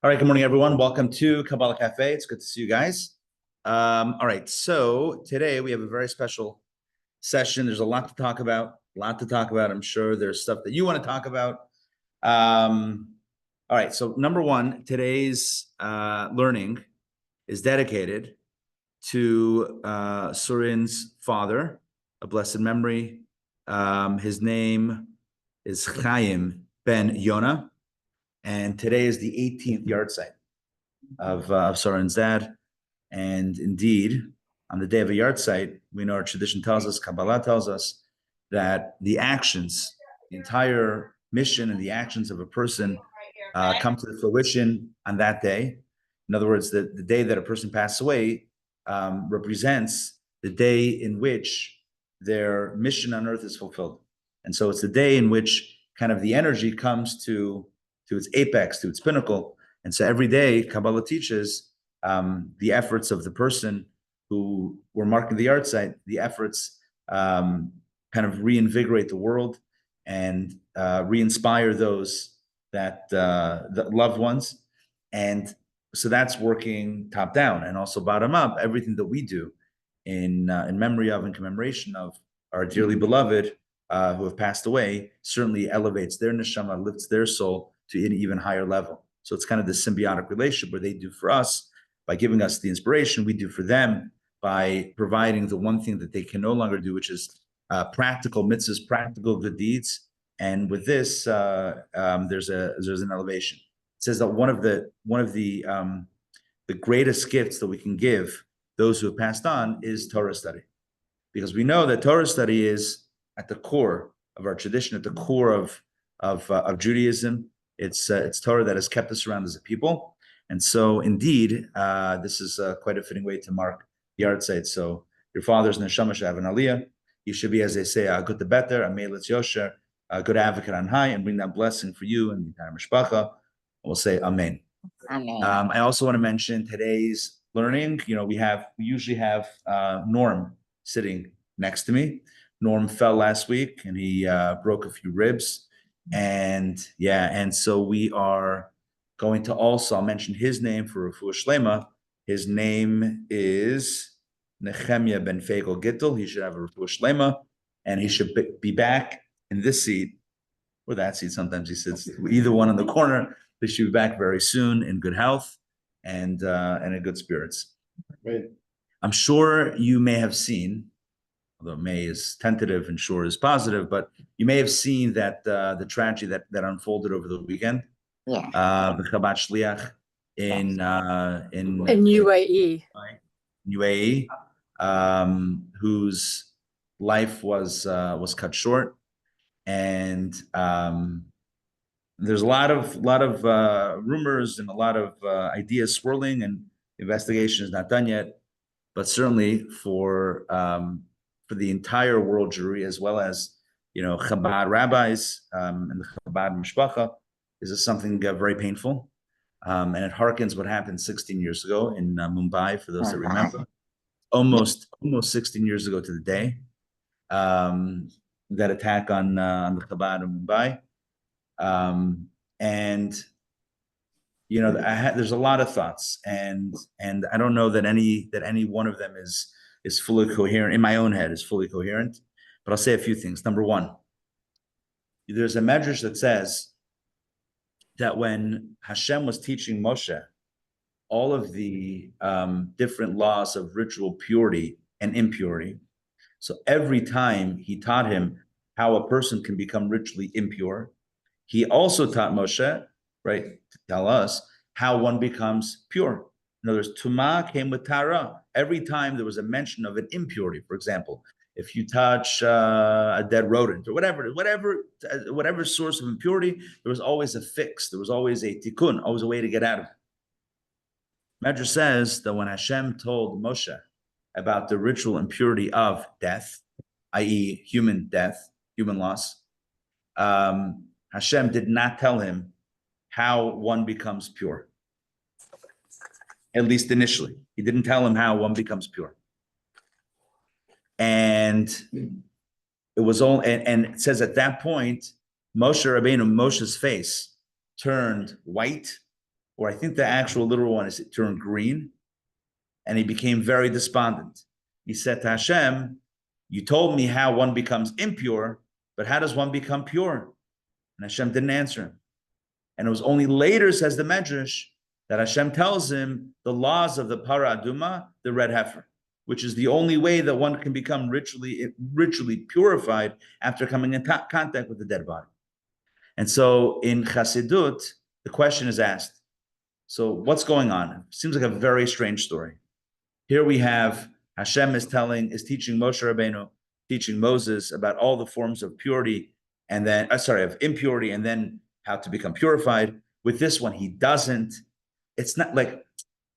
All right, good morning, everyone. Welcome to Kabbalah Café. It's good to see you guys. All right, so today we have a very special session. There's a lot to talk about, I'm sure there's stuff that you want to talk about. All right, so number one, today's learning is dedicated to Surin's father, a blessed memory. His name is Chaim ben Yonah. And today is the 18th yard site of Soren's dad. And indeed, on the day of a yard site, we know our tradition tells us, Kabbalah tells us, that the actions, the entire mission and the actions of a person come to fruition on that day. In other words, the day that a person passes away represents the day in which their mission on earth is fulfilled. And so it's the day in which kind of the energy comes to its apex, to its pinnacle. And so every day, Kabbalah teaches the efforts of the person who were marking the yard site, the efforts kind of reinvigorate the world and re-inspire those that the loved ones. And so that's working top down and also bottom up. Everything that we do in memory of and commemoration of our dearly beloved who have passed away certainly elevates their neshama, lifts their soul to an even higher level. So it's kind of this symbiotic relationship where they do for us by giving us the inspiration, we do for them by providing the one thing that they can no longer do, which is practical mitzvahs, practical good deeds. And with this, there's an elevation. It says that one of the greatest gifts that we can give those who have passed on is Torah study, because we know that Torah study is at the core of our tradition, at the core of Judaism. It's Torah that has kept us around as a people. And so indeed, this is quite a fitting way to mark the yard site. So your father's neshama should have an aliyah. You should be, as they say, a good to better, a meilitz yosher, a good advocate on high, and bring that blessing for you and the entire mishpacha. We'll say amen. Amen. I also want to mention today's learning. You know, we usually have Norm sitting next to me. Norm fell last week and he broke a few ribs. And so we are going to also, I'll mention his name for Refuah Shlema. His name is Nehemiah ben Fagel Gittel. He should have a Refuah Shlema, and he should be back in this seat or that seat. Sometimes he sits either one in the corner. He should be back very soon in good health and in good spirits. Right. I'm sure you may have seen, although may is tentative and sure is positive, but you may have seen that the tragedy that unfolded over the weekend. Yeah. The Chabad Shliach in UAE. UAE, whose life was cut short, and there's a lot of rumors and a lot of ideas swirling, and investigation is not done yet. But certainly for the entire world Jewry, as well as Chabad rabbis and the Chabad mishpacha, is this something very painful, and it harkens what happened 16 years ago in Mumbai. For those that remember, almost 16 years ago to the day, that attack on the Chabad in Mumbai, and there's a lot of thoughts, and I don't know that any one of them is fully coherent in my own head, is fully coherent. But I'll say a few things. Number one, there's a medrash that says that when Hashem was teaching Moshe all of the different laws of ritual purity and impurity, so every time he taught him how a person can become ritually impure, he also taught Moshe, right, to tell us how one becomes pure. In other words, Tumah came with Tara. Every time there was a mention of an impurity, for example, if you touch a dead rodent or whatever source of impurity, there was always a fix. There was always a tikkun, always a way to get out of it. Medrash says that when Hashem told Moshe about the ritual impurity of death, i.e. human death, human loss, Hashem did not tell him how one becomes pure. At least initially. He didn't tell him how one becomes pure. And it was all, and it says at that point, Moshe's face turned white or I think the actual literal one is it turned green, and he became very despondent. He said to Hashem, you told me how one becomes impure, but how does one become pure? And Hashem didn't answer him. And it was only later, says the Medrash, that Hashem tells him the laws of the Para Aduma, the red heifer, which is the only way that one can become ritually purified after coming in contact with the dead body. And so in Chassidut, the question is asked, so what's going on? It seems like a very strange story. Here we have Hashem is teaching Moshe Rabbeinu, teaching Moses about all the forms of purity and then, of impurity, and then how to become purified. With this one, he doesn't. It's not like,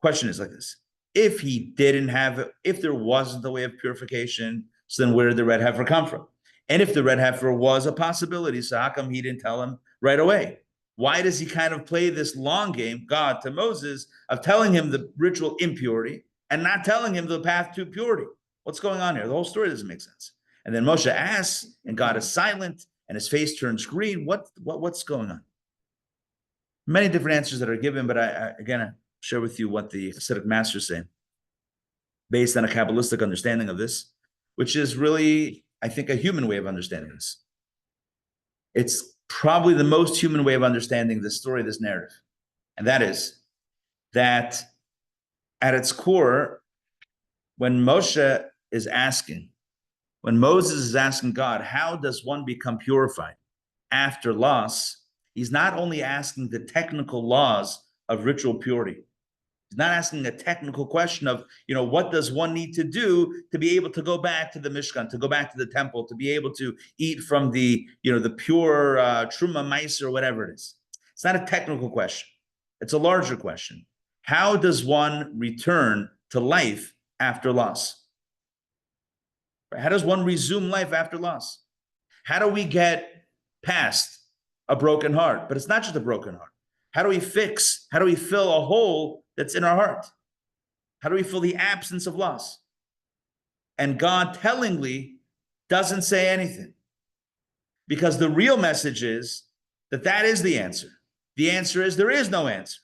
question is like this. If he didn't have it, if there wasn't a way of purification, so then where did the red heifer come from? And if the red heifer was a possibility, so how come he didn't tell him right away? Why does he kind of play this long game, God to Moses, of telling him the ritual impurity and not telling him the path to purity? What's going on here? The whole story doesn't make sense. And then Moshe asks, and God is silent, and his face turns green. What's going on? Many different answers that are given, but I share with you what the Hasidic masters say, based on a Kabbalistic understanding of this, which is really, I think, a human way of understanding this. It's probably the most human way of understanding this story, this narrative. And that is that at its core, when Moses is asking God, how does one become purified after loss? He's not only asking the technical laws of ritual purity. He's not asking a technical question of, what does one need to do to be able to go back to the Mishkan, to go back to the temple, to be able to eat from the, the pure truma meiser or whatever it is. It's not a technical question. It's a larger question. How does one return to life after loss? How does one resume life after loss? How do we get past a broken heart? But it's not just a broken heart. How do we fill a hole that's in our heart? How do we fill the absence of loss? And God tellingly doesn't say anything, because the real message is that is the answer. The answer is there is no answer.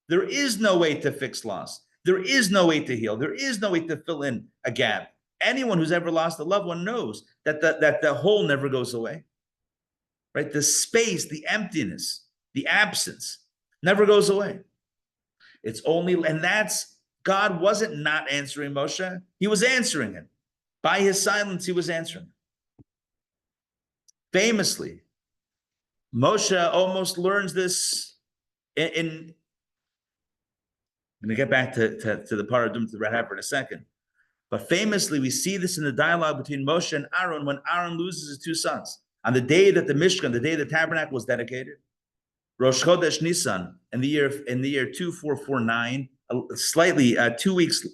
There is no way to fix loss. There is no way to heal. There is no way to fill in a gap. Anyone who's ever lost a loved one knows that the hole never goes away. Right? The space, the emptiness, the absence never goes away. It's only, and that's, God wasn't not answering Moshe. He was answering him. By his silence, he was answering him. Famously, Moshe almost learns this I'm going to get back to the paradigm, to the red heifer in a second. But famously, we see this in the dialogue between Moshe and Aaron when Aaron loses his two sons. On the day that the Mishkan, the day the tabernacle was dedicated, Rosh Chodesh Nisan, in the year 2449, slightly 2 weeks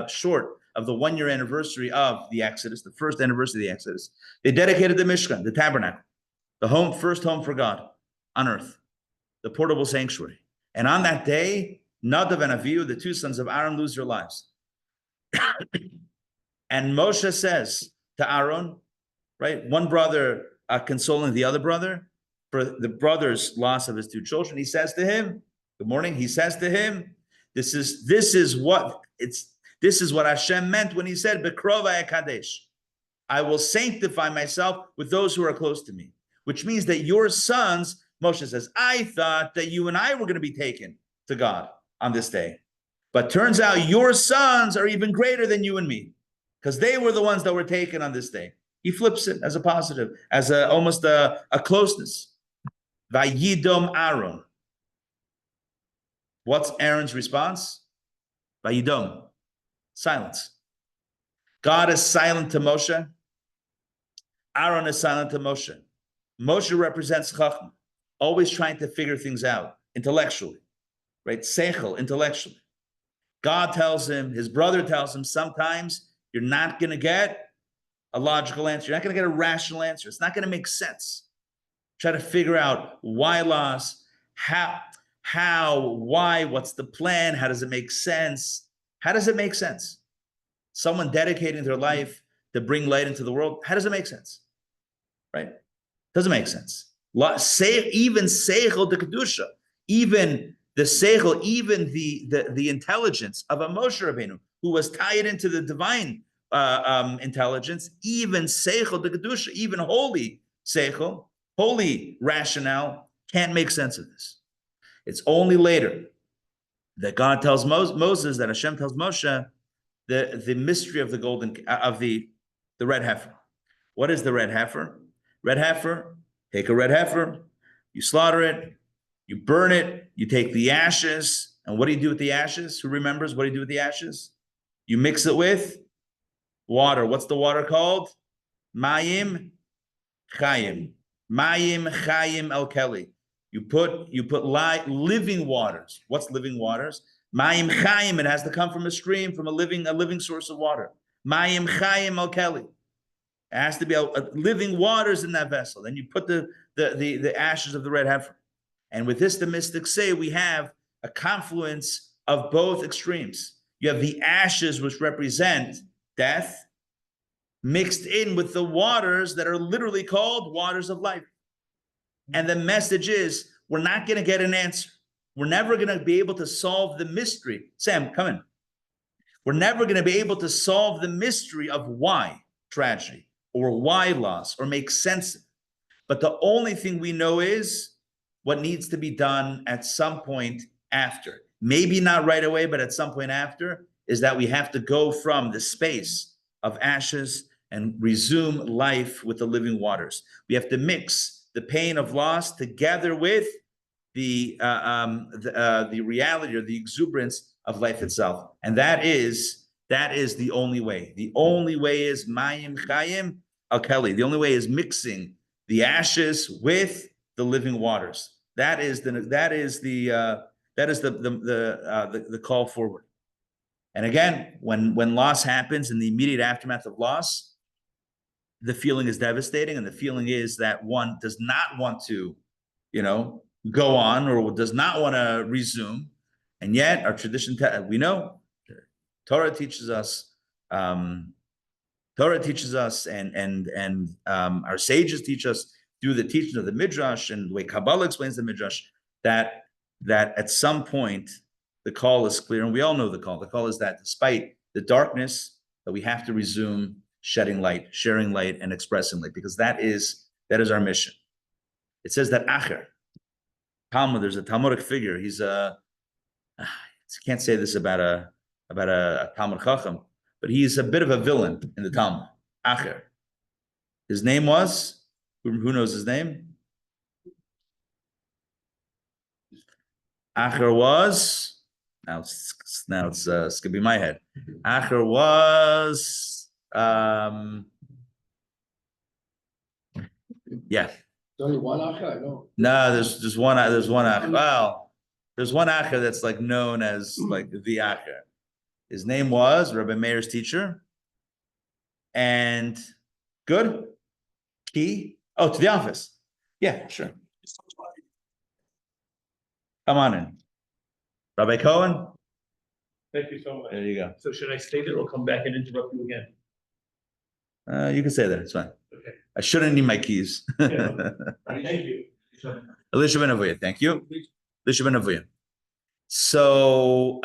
short of the 1 year anniversary of the Exodus, the first anniversary of the Exodus, they dedicated the Mishkan, the tabernacle, the first home for God on earth, the portable sanctuary. And on that day, Nadav and Avihu, the two sons of Aaron, lose their lives. And Moshe says to Aaron, right, one brother consoling the other brother for the brother's loss of his two children, he says to him, good morning, he says to him, this is what Hashem meant when he said, Bekrova Kadesh, I will sanctify myself with those who are close to me, which means that your sons, Moshe says, I thought that you and I were going to be taken to God on this day. But turns out your sons are even greater than you and me, because they were the ones that were taken on this day. He flips it as a positive, as almost a closeness. Vayidom Aaron. What's Aaron's response? Vayidom. Silence. God is silent to Moshe. Aaron is silent to Moshe. Moshe represents Chachma, always trying to figure things out intellectually, right? Seichel, intellectually. God tells him, his brother tells him, sometimes you're not going to get a logical answer. You're not going to get a rational answer. It's not going to make sense. Try to figure out why loss, why, what's the plan? How does it make sense? How does it make sense? Someone dedicating their life to bring light into the world, how does it make sense? Right? Doesn't make sense. Even Seichel de Kedusha, even the seichel, even the intelligence of a Moshe Rabbeinu, who was tied into the divine intelligence, even seichel, the kedusha, even holy seichel, holy rationale, can't make sense of this. It's only later that God tells Moses, that Hashem tells Moshe, the mystery of the red heifer. What is the red heifer? Red heifer, take a red heifer, you slaughter it, you burn it, you take the ashes, and what do you do with the ashes? Who remembers what do you do with the ashes? You mix it with water. What's the water called? Mayim Chayim. Mayim Chayim El Keli. You put living waters. What's living waters? Mayim Chayim. It has to come from a stream, from a living source of water. Mayim Chayim El Keli. It has to be a living waters in that vessel. Then you put the ashes of the red heifer. And with this, the mystics say we have a confluence of both extremes. You have the ashes, which represent death, mixed in with the waters that are literally called waters of life. And the message is, we're not going to get an answer. We're never going to be able to solve the mystery. Sam, come in. We're never going to be able to solve the mystery of why tragedy or why loss or make sense of it. But the only thing we know is what needs to be done at some point after. Maybe not right away, but at some point after, is that we have to go from the space of ashes and resume life with the living waters. We have to mix the pain of loss together with the reality or the exuberance of life itself. And that is the only way. The only way is Mayim Chayim Al Keli. The only way is mixing the ashes with the living waters. That is the call forward. And again, when loss happens, in the immediate aftermath of loss, the feeling is devastating, and the feeling is that one does not want to, go on, or does not want to resume. And yet, our tradition, we know, Torah teaches us, and our sages teach us through the teaching of the Midrash and the way Kabbalah explains the Midrash, that at some point the call is clear, and we all know the call. The call is that despite the darkness, that we have to resume shedding light, sharing light, and expressing light, because that is our mission. It says that Acher, Talmud, there's a Talmudic figure. He's I can't say this about a Talmud Chacham, but he's a bit of a villain in the Talmud. Acher. His name was, who knows his name? Acher was, now it's skipping my head. Acher was, yeah. There's only one Acher, I know. No, there's one Acher. Well, there's one Acher that's like known as like the Acher. His name was Rabbi Meir's teacher. And good? Key? Oh, to the office. Yeah, sure. Come on in. Rabbi Cohen? Thank you so much. There you go. So should I stay there or come back and interrupt you again? You can say that, it's fine. Okay. I shouldn't need my keys. Yeah. Thank you. Elisha ben Avuya, thank you. Elisha ben Avuya. So,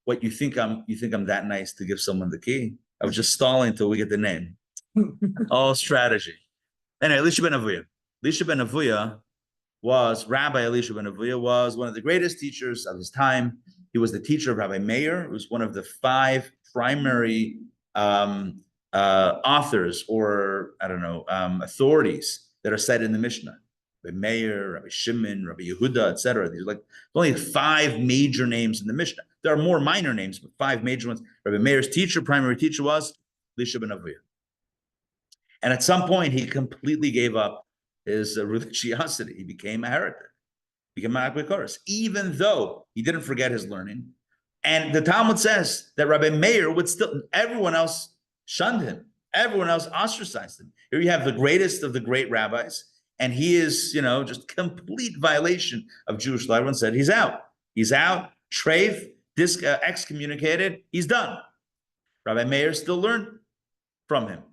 what you think I'm that nice to give someone the key? I was just stalling until we get the name. All strategy. Anyway, Elisha ben Avuya. Elisha ben Avuya Rabbi Elisha ben Avuya was one of the greatest teachers of his time. He was the teacher of Rabbi Meir, who was one of the 5 primary authors, or authorities that are cited in the Mishnah. Rabbi Meir, Rabbi Shimon, Rabbi Yehuda, etc. These are like only 5 major names in the Mishnah. There are more minor names, but 5 major ones. Rabbi Meir's primary teacher was Elisha ben Avuya. And at some point, he completely gave up his religiosity. He became a heretic, became an Akbikoris, even though he didn't forget his learning. And the Talmud says that Rabbi Meir would still, everyone else shunned him. Everyone else ostracized him. Here you have the greatest of the great rabbis, and he is, just complete violation of Jewish law. Everyone said, he's out. He's out, treif, excommunicated, he's done. Rabbi Meir still learned from him.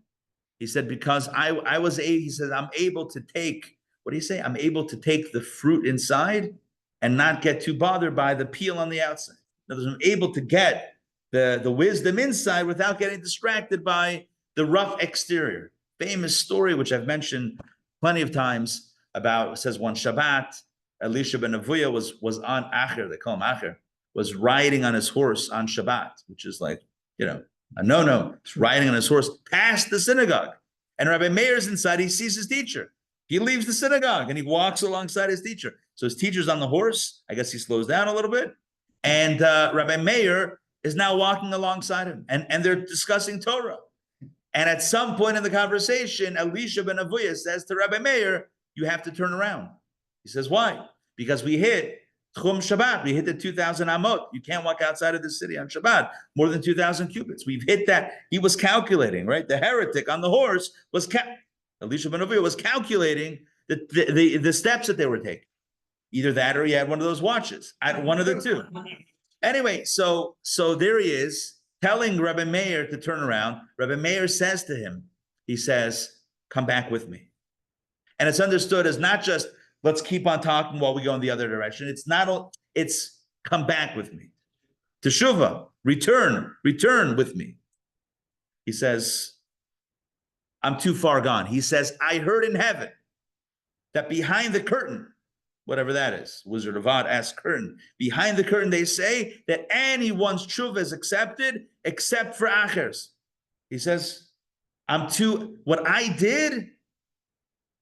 He said, because he says, I'm able to take, what do you say? I'm able to take the fruit inside and not get too bothered by the peel on the outside. In other words, I'm able to get the wisdom inside without getting distracted by the rough exterior. Famous story, which I've mentioned plenty of times, about, it says one Shabbat, Elisha ben Avuya was on Acher, they call him Acher, was riding on his horse on Shabbat, which is like, a no-no. He's riding on his horse past the synagogue. And Rabbi Meir's inside, he sees his teacher. He leaves the synagogue and he walks alongside his teacher. So his teacher's on the horse. I guess he slows down a little bit. And Rabbi Meir is now walking alongside him. And they're discussing Torah. And at some point in the conversation, Elisha ben Avuya says to Rabbi Meir, you have to turn around. He says, why? Because we hit Tchum Shabbat. We hit the 2,000 Amot. You can't walk outside of the city on Shabbat, more than 2,000 cubits. We've hit that. He was calculating, right? The heretic on the horse was, Elisha ben Avuya was calculating the steps that they were taking. Either that or he had one of those watches. One of the two. Anyway, so there he is telling Rabbi Meir to turn around. Rabbi Meir says to him, he says, come back with me. And it's understood as not just, let's keep on talking while we go in the other direction. It's come back with me. Teshuvah, return with me. He says, I'm too far gone. He says, I heard in heaven that behind the curtain, whatever that is, Wizard of Oz asks curtain, behind the curtain they say that anyone's tshuva is accepted except for Achers. He says, what I did,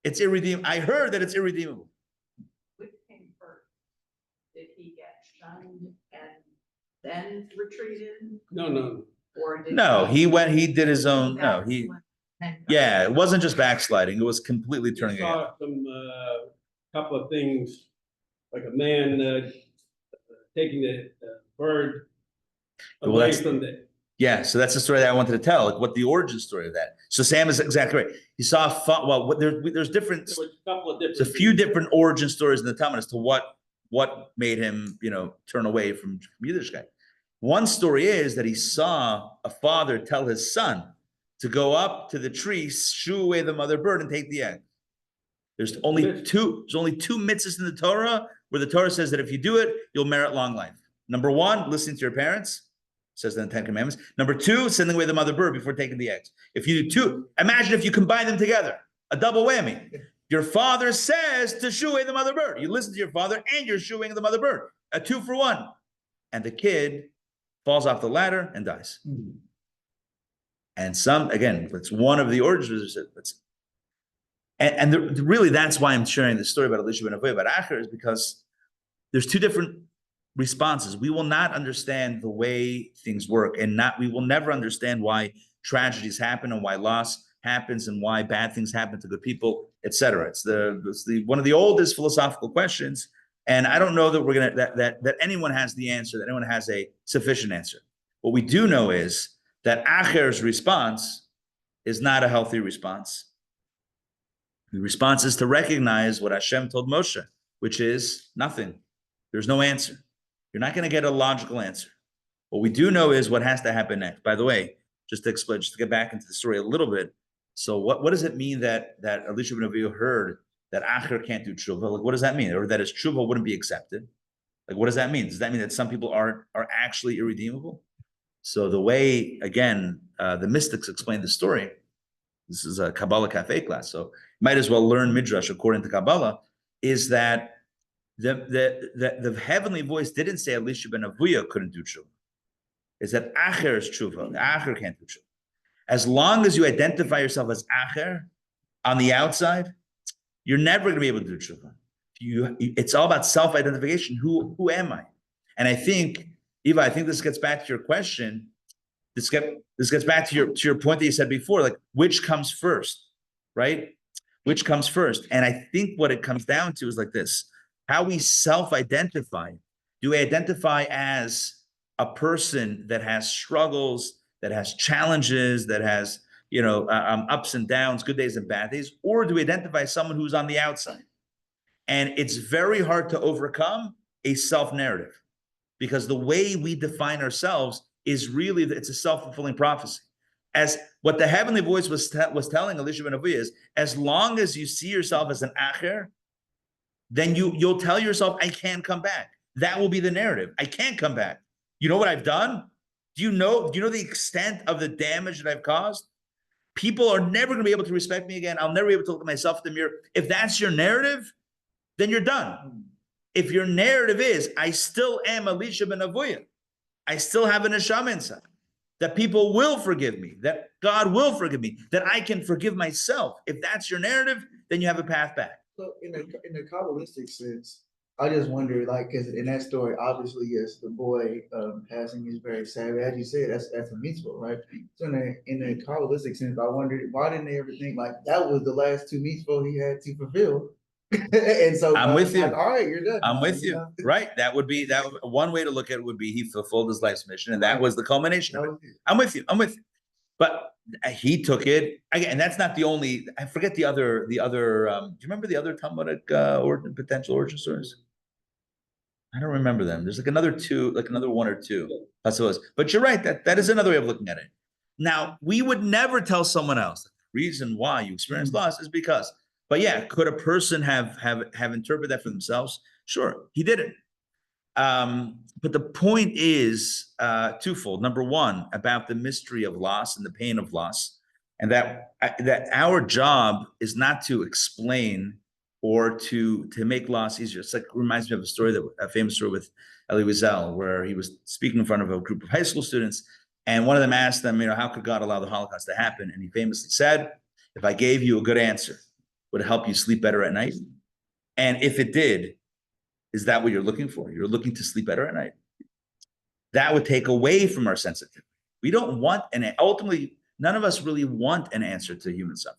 it's irredeemable. I heard that it's irredeemable. Which came first? Did he get shunned and then retreated? No. Or did he did his own, it wasn't just backsliding. It was completely turning I saw some couple of things, like a man taking the bird away from the. Yeah, so that's the story that I wanted to tell, like what the origin story of that. So Sam is exactly right. He saw, there's different, There was a couple of different. there's a few different origin stories in the Talmud as to what made him, turn away from Yiddishkeit. One story is that he saw a father tell his son to go up to the tree, shoo away the mother bird, and take the egg. There's only two mitzvahs in the Torah where the Torah says that if you do it, you'll merit long life. Number one, listening to your parents. Says in the Ten Commandments. Number two, sending away the mother bird before taking the eggs. If you do two, imagine if you combine them together, a double whammy. Your father says to shoo away the mother bird. You listen to your father and you're shooing the mother bird. A 2 for 1. And the kid falls off the ladder and dies. Mm-hmm. And it's one of the origins. Really, that's why I'm sharing this story about Elisha ben Avuya, about Acher, is because there's two different responses. We will not understand the way things work, and we will never understand why tragedies happen and why loss happens and why bad things happen to good people, etc. It's one of the oldest philosophical questions, and I don't know that that anyone has the answer, that anyone has a sufficient answer. What we do know is that Acher's response is not a healthy response. The response is to recognize what Hashem told Moshe, which is nothing. There's no answer. You're not going to get a logical answer. What we do know is what has to happen next. By the way, just to get back into the story a little bit. So what does it mean that Elisha ben Avuya heard that Acher can't do tshuva? Like, what does that mean? Or that his tshuva wouldn't be accepted? Like, what does that mean? Does that mean that some people are actually irredeemable? So the way, again, the mystics explain the story, this is a Kabbalah Café class, so might as well learn Midrash according to Kabbalah, is that the heavenly voice didn't say Elisha ben Avuya couldn't do tshuva. It's that Acher is tshuva. Acher can't do tshuva. As long as you identify yourself as Acher on the outside, you're never going to be able to do tshuva. It's all about self-identification. Who am I? And I think, Eva, this gets back to your question. This gets back to your point that you said before, like which comes first, right? Which comes first? And I think what it comes down to is like this. How we self-identify. Do we identify as a person that has struggles, that has challenges, that has ups and downs, good days and bad days, or do we identify as someone who's on the outside? And it's very hard to overcome a self-narrative because the way we define ourselves is really, it's a self-fulfilling prophecy. As what the heavenly voice was telling Elisha ben Avuya is, as long as you see yourself as an Acher, then you'll tell yourself, I can't come back. That will be the narrative. I can't come back. You know what I've done? Do you know the extent of the damage that I've caused? People are never going to be able to respect me again. I'll never be able to look at myself in the mirror. If that's your narrative, then you're done. If your narrative is, I still am Elisha ben Avuya, I still have an neshama inside, that people will forgive me, that God will forgive me, that I can forgive myself. If that's your narrative, then you have a path back. So in the Kabbalistic sense, I just wonder, like, because in that story, obviously, yes, the boy passing is very sad. As you said, that's a mitzvah, right? So in the Kabbalistic sense, I wondered, why didn't they ever think like that was the last two mitzvot he had to fulfill? And so I'm with you. like, all right, you're done. I'm with you. Right. That would be one way to look at it would be he fulfilled his life's mission, and that was the culmination of it. I'm with you. But he took it again, and that's not the only. I forget the other. Do you remember the other Talmudic potential origin stories? I don't remember them. There's like another one or two. That's what it was. But you're right. That is another way of looking at it. Now, we would never tell someone else the reason why you experience loss is because. But yeah, could a person have interpreted that for themselves? Sure, he didn't. But the point is twofold. Number one, about the mystery of loss and the pain of loss, and that our job is not to explain or to make loss easier. It's like, reminds me of a famous story with Elie Wiesel, where he was speaking in front of a group of high school students, and one of them asked them, how could God allow the Holocaust to happen? And he famously said, if I gave you a good answer, would it help you sleep better at night? And if it did, is that what you're looking for? You're looking to sleep better at night. That would take away from our sensitivity. We don't want, and ultimately, none of us really want an answer to human suffering.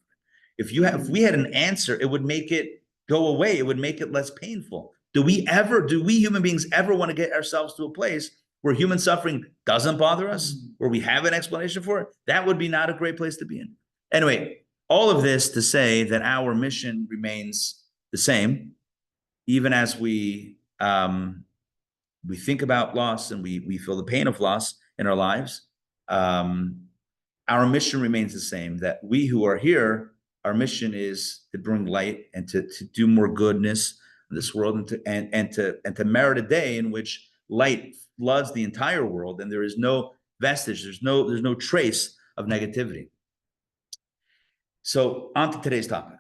If we had an answer, it would make it go away. It would make it less painful. Do we human beings ever want to get ourselves to a place where human suffering doesn't bother us, where we have an explanation for it? That would be not a great place to be in. Anyway, all of this to say that our mission remains the same, even as we think about loss and we feel the pain of loss in our lives. Our mission remains the same, that we who are here, our mission is to bring light and to do more goodness in this world, and to merit a day in which light floods the entire world and there is no vestige, there's no trace of negativity. So on to today's topic.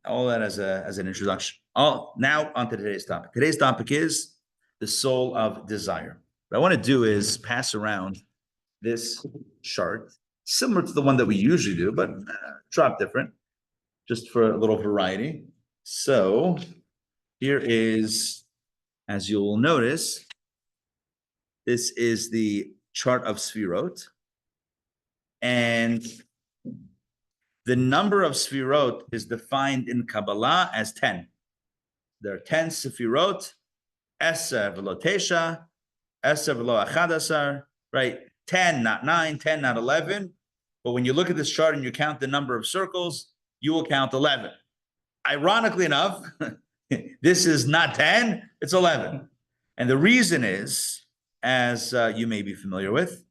All that as an introduction. Now on to today's topic. Today's topic is the soul of desire. What I want to do is pass around this chart, similar to the one that we usually do, but drop different, just for a little variety. So here is, as you'll notice, this is the chart of Sfirot, and the number of Sfirot is defined in Kabbalah as 10. There are 10 Sfirot, Eser v'lo Tesha, Eser v'lo Achadasar, right? 10, not 9, 10, not 11. But when you look at this chart and you count the number of circles, you will count 11. Ironically enough, this is not 10, it's 11. And the reason is, as you may be familiar with,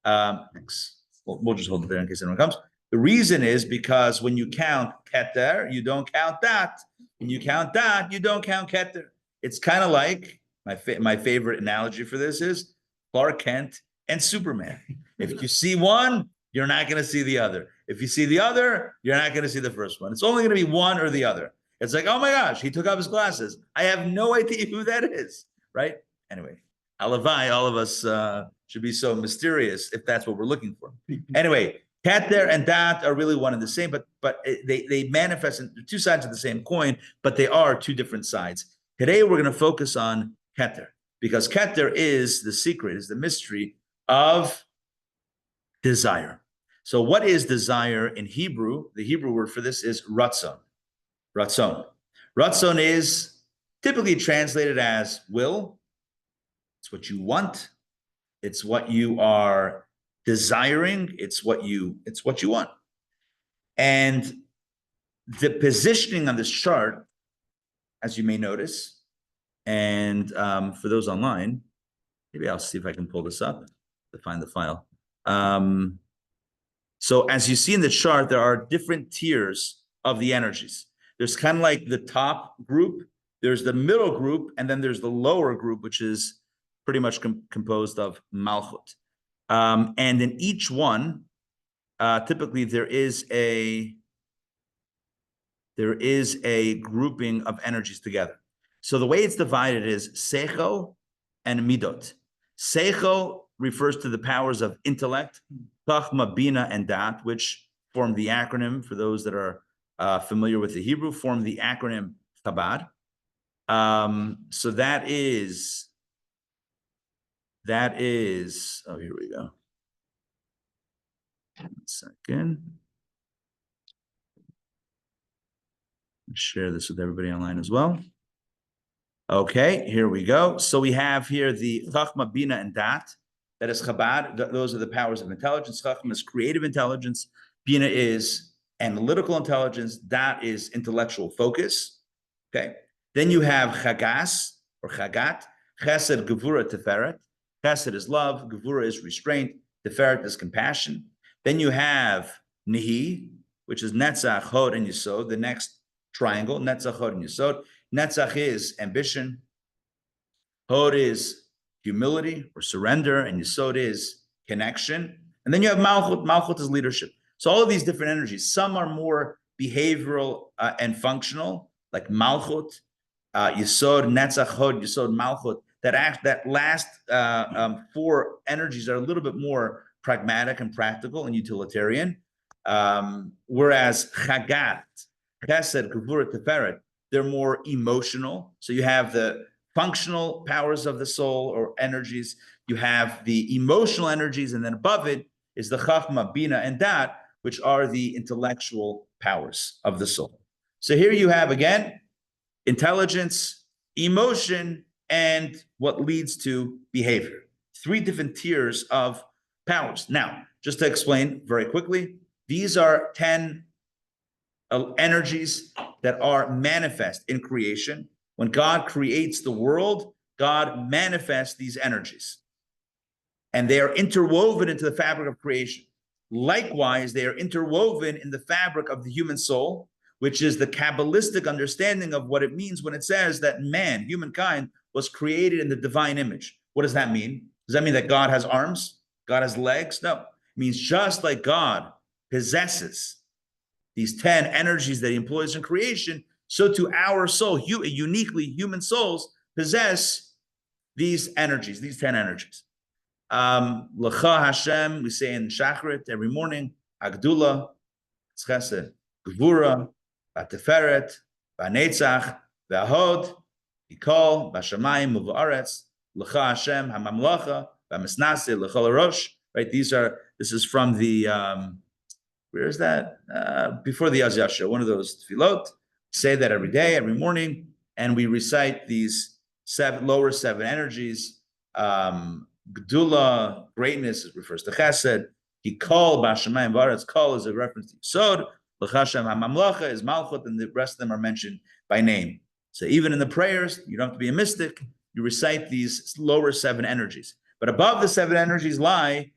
we'll just hold it there in case anyone comes. The reason is because when you count Keter, you don't count Dat. When you count Dat, you don't count Keter. It's kind of like, my favorite analogy for this is Clark Kent and Superman. If you see one, you're not going to see the other. If you see the other, you're not going to see the first one. It's only going to be one or the other. It's like, oh my gosh, he took off his glasses. I have no idea who that is, right? Anyway, Alavai, all of us should be so mysterious if that's what we're looking for. Anyway, Keter and Dat are really one and the same, but they manifest in two sides of the same coin, but they are two different sides. Today, we're going to focus on Keter, because Keter is the secret, is the mystery of desire. So what is desire in Hebrew? The Hebrew word for this is Ratzon. Ratzon. Ratzon is typically translated as will. It's what you want. It's what you are desiring. It's what you want. And the positioning on this chart, as you may notice, and for those online, maybe I'll see if I can pull this up to find the file. So as you see in the chart, there are different tiers of the energies. There's kind of like the top group, there's the middle group, and then there's the lower group, which is pretty much composed of Malchut. And in each one, typically there is a grouping of energies together. So the way it's divided is Seichel and Midot. Seichel refers to the powers of intellect, Chachma, Bina, and Dat, which form the acronym, for those that are familiar with the Hebrew, form the acronym Chabad. So that is, oh, here we go. 1 second. Share this with everybody online as well. Okay, here we go. So we have here the Chachma, Bina, and Dat. That is Chabad. Those are the powers of intelligence. Chachma is creative intelligence. Bina is analytical intelligence. Dat is intellectual focus. Okay. Then you have Chagas or Chagat. Chesed, Gevura, Tiferet. Chesed is love. Gevura is restraint. Tiferet is compassion. Then you have Nihi, which is Netzach, Hod, and Yesod. The next triangle, Netzach, Hod, and Yesod. Netzach is ambition. Hod is humility or surrender, and Yesod is connection. And then you have Malchut. Malchut is leadership. So all of these different energies, some are more behavioral and functional, like Malchut, Yesod, Netzach, Hod, Yesod, Malchut. That last four energies are a little bit more pragmatic and practical and utilitarian. Whereas Chagat, Chesed, Gevura, Tiferet, they're more emotional. So you have the functional powers of the soul or energies. You have the emotional energies, and then above it is the Chachma, Bina, and Dat, which are the intellectual powers of the soul. So here you have, again, intelligence, emotion, and what leads to behavior. 3 different tiers of powers. Now, just to explain very quickly, these are 10 energies that are manifest in creation. When God creates the world, God manifests these energies. And they are interwoven into the fabric of creation. Likewise, they are interwoven in the fabric of the human soul, which is the Kabbalistic understanding of what it means when it says that man, humankind, was created in the divine image. What does that mean? Does that mean that God has arms? God has legs? No. It means just like God possesses these 10 energies that he employs in creation, so to our soul, uniquely human souls possess these energies, these 10 energies. L'cha Hashem, we say in Shachrit every morning, Agdula, Chesed, Gevura, Tiferet, Netzach, Hod, Yikol, Bashamayim, Uvaretz, L'cha Hashem, Hamamlacha, Misnase, L'chol Rosh. Right? This is from the where is that? Before the Az Yashar, one of those tefillot. Say that every day, every morning, and we recite these lower 7 energies. Gdula, greatness, refers to Chesed. Yikol, Bashamayim, Varetz. Kol is a reference to Yesod. L'chashem HaMamlacha is Malchut, and the rest of them are mentioned by name. So even in the prayers, you don't have to be a mystic. You recite these lower 7 energies. But above the 7 energies lie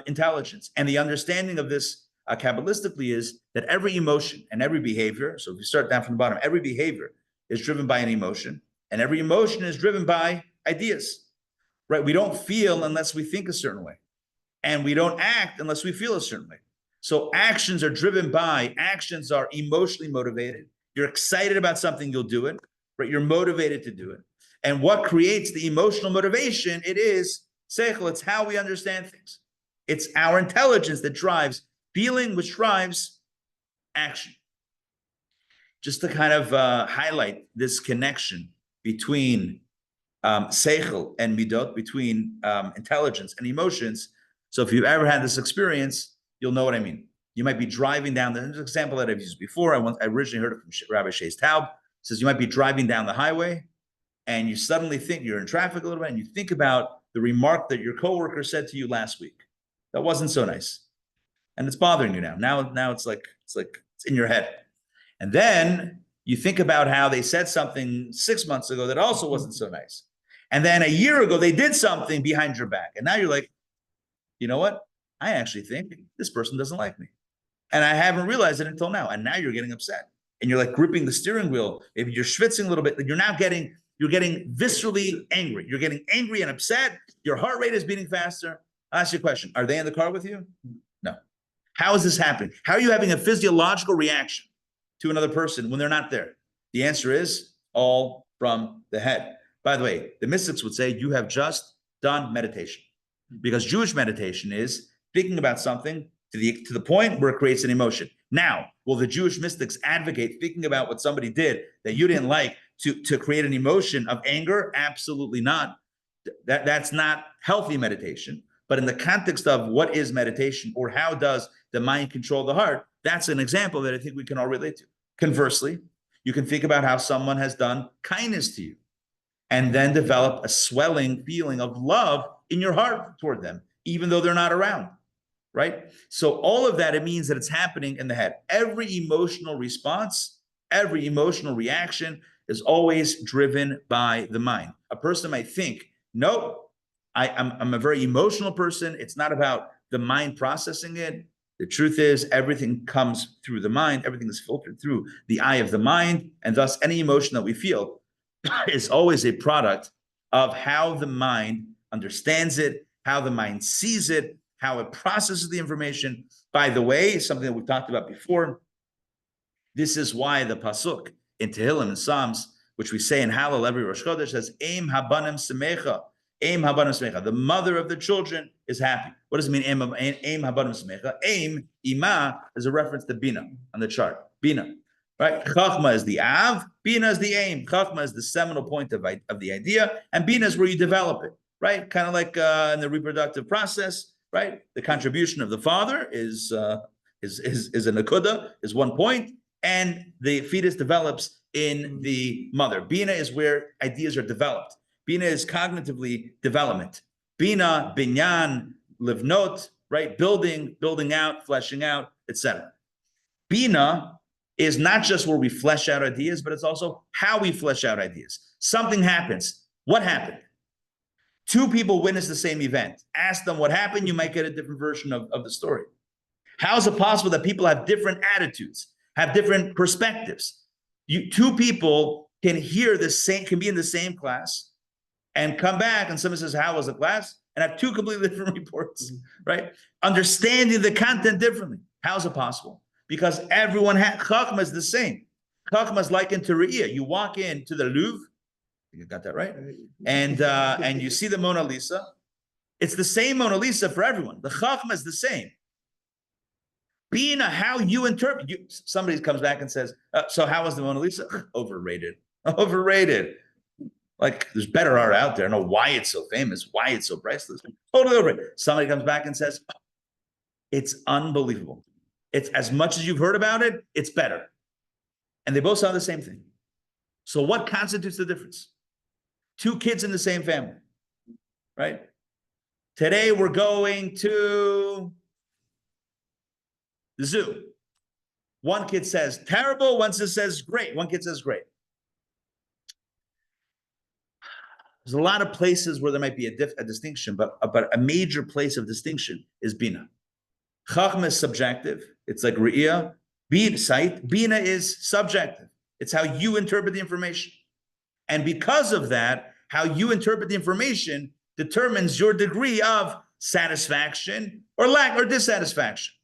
intelligence. And the understanding of this Kabbalistically is that every emotion and every behavior, so if you start down from the bottom, every behavior is driven by an emotion, and every emotion is driven by ideas, right? We don't feel unless we think a certain way, and we don't act unless we feel a certain way. So actions are emotionally motivated. You're excited about something, you'll do it, right? You're motivated to do it. And what creates the emotional motivation? It is seichel. It's how we understand things. It's our intelligence that drives feeling, which drives action. Just to kind of highlight this connection between seichel and midot, between intelligence and emotions. So if you've ever had this experience, you'll know what I mean. You might be driving down, there's an example that I've used before. I originally heard it from Rabbi Shays Taub. It says you might be driving down the highway and you suddenly think you're in traffic a little bit and you think about the remark that your coworker said to you last week. That wasn't so nice. And it's bothering you now. Now it's like it's in your head. And then you think about how they said something 6 months ago that also wasn't so nice. And then a year ago, they did something behind your back. And now you're like, you know what? I actually think this person doesn't like me. And I haven't realized it until now. And now you're getting upset. and you're like gripping the steering wheel, maybe you're schwitzing a little bit, you're getting viscerally angry. You're getting angry and upset. Your heart rate is beating faster. I'll ask you a question. Are they in the car with you? No. How is this happening? How are you having a physiological reaction to another person when they're not there? The answer is all from the head. By the way, the mystics would say you have just done meditation, because Jewish meditation is thinking about something to the point where it creates an emotion. Now, will the Jewish mystics advocate thinking about what somebody did that you didn't like to create an emotion of anger? Absolutely not. That's not healthy meditation. But in the context of what is meditation, or how does the mind control the heart, that's an example that I think we can all relate to. Conversely, you can think about how someone has done kindness to you and then develop a swelling feeling of love in your heart toward them, even though they're not around, right? So all of that, it means that it's happening in the head. Every emotional response, every emotional reaction is always driven by the mind. A person might think, no, I'm a very emotional person. It's not about the mind processing it. The truth is, everything comes through the mind. Everything is filtered through the eye of the mind. And thus, any emotion that we feel is always a product of how the mind understands it, how the mind sees it, how it processes the information. By the way, something that we've talked about before, this is why the pasuk in Tehillim and Psalms, which we say in Hallel every Rosh Chodesh, says, Eim habanim semecha. Aim habanim smecha. The mother of the children is happy. What does it mean? Aim habanim smecha. Aim, ima, is a reference to bina on the chart. Bina, right? Chachma is the av. Bina is the aim. Chachma is the seminal point of the idea, and bina is where you develop it, right? Kind of like in the reproductive process, right? The contribution of the father is a nakuda, is 1 point, and the fetus develops in the mother. Bina is where ideas are developed. Bina is cognitively development. Bina, binyan, livnot, right? Building out, fleshing out, etc. Bina is not just where we flesh out ideas, but it's also how we flesh out ideas. Something happens. What happened? Two people witness the same event. Ask them what happened, you might get a different version of the story. How is it possible that people have different attitudes, have different perspectives? Two people can be in the same class, and come back and someone says, how was the class? And have two completely different reports, right? Understanding the content differently. How is it possible? Because everyone Chachma is the same. Chachma is likened to Re'iyah. You walk into the Louvre, you got that right? And you see the Mona Lisa. It's the same Mona Lisa for everyone. The Chachma is the same. Being how you interpret, somebody comes back and says, so how was the Mona Lisa? Overrated. Overrated. Like, there's better art out there. I know why it's so famous, why it's so priceless. Totally overrated. Somebody comes back and says, oh, it's unbelievable. It's as much as you've heard about it, it's better. And they both sound the same thing. So what constitutes the difference? Two kids in the same family, right? Today we're going to the zoo. One kid says terrible, one says great. One kid says great. There's a lot of places where there might be a distinction, but a major place of distinction is Bina. Chachma is subjective. It's like Re'iyah. Bina is subjective. It's how you interpret the information. And because of that, how you interpret the information determines your degree of satisfaction or lack or dissatisfaction.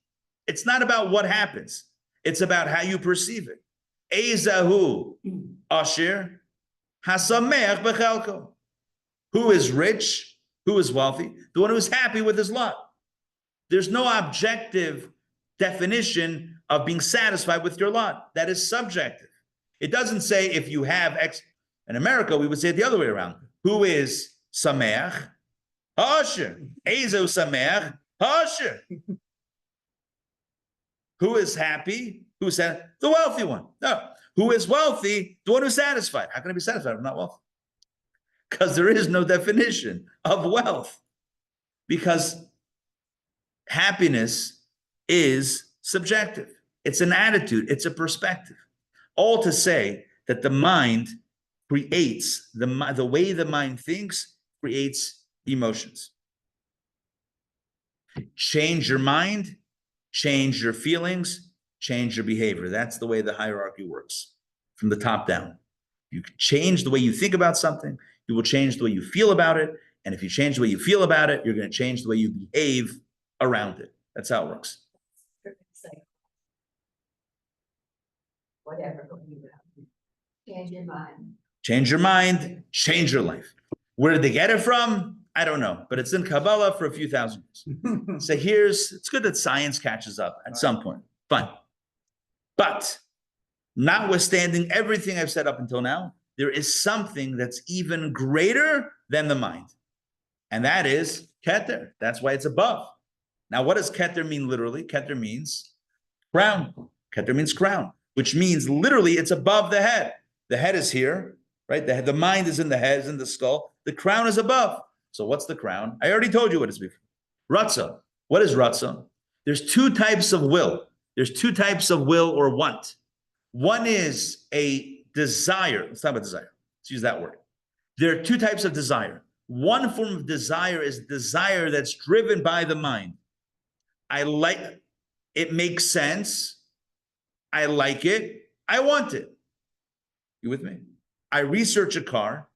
It's not about what happens. It's about how you perceive it. Ezahu Ashir Hasameach Bechelko. Who is rich? Who is wealthy? The one who is happy with his lot. There's no objective definition of being satisfied with your lot. That is subjective. It doesn't say if you have X. In America, we would say it the other way around. Who is Sameach? Ha'asher. Ezo Sameach? Ha'asher. Who is happy? Who's the wealthy one? No. Who is wealthy? The one who's satisfied. How can I be satisfied if I'm not wealthy? Because there is no definition of wealth. Because happiness is subjective. It's an attitude. It's a perspective. All to say that the mind creates, the way the mind thinks creates emotions. Change your mind, change your feelings, change your behavior. That's the way the hierarchy works, from the top down. You can change the way you think about something, you will change the way you feel about it. And if you change the way you feel about it, you're going to change the way you behave around it. That's how it works. Whatever. Change your mind. Change your mind, change your life. Where did they get it from? I don't know, but it's in Kabbalah for a few thousand years. So it's good that science catches up at some point. Fine. But notwithstanding everything I've said up until now, there is something that's even greater than the mind. And that is Keter. That's why it's above. Now, what does Keter mean literally? Keter means crown. Keter means crown, which means literally it's above the head. The head is here, right? The mind is in the head, is in the skull. The crown is above. So what's the crown? I already told you what it is before. Ratzon. What is Ratzon? There's two types of will. There's two types of will or want. One is a desire. Let's talk about desire. Let's use that word. There are two types of desire. One form of desire is desire that's driven by the mind. I like it. It makes sense. I like it. I want it. You with me? I research a car.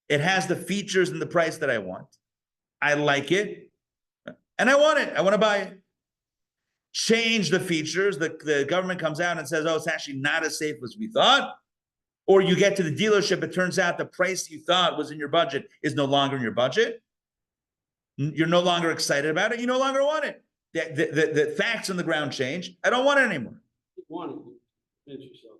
It has the features and the price that I want. I like it. And I want it. I want to buy it. Change the features. The government comes out and says, oh, it's actually not as safe as we thought. Or you get to the dealership, it turns out the price you thought was in your budget is no longer in your budget. You're no longer excited about it. You no longer want it. The facts on the ground change. I don't want it anymore. You want it, pinch yourself.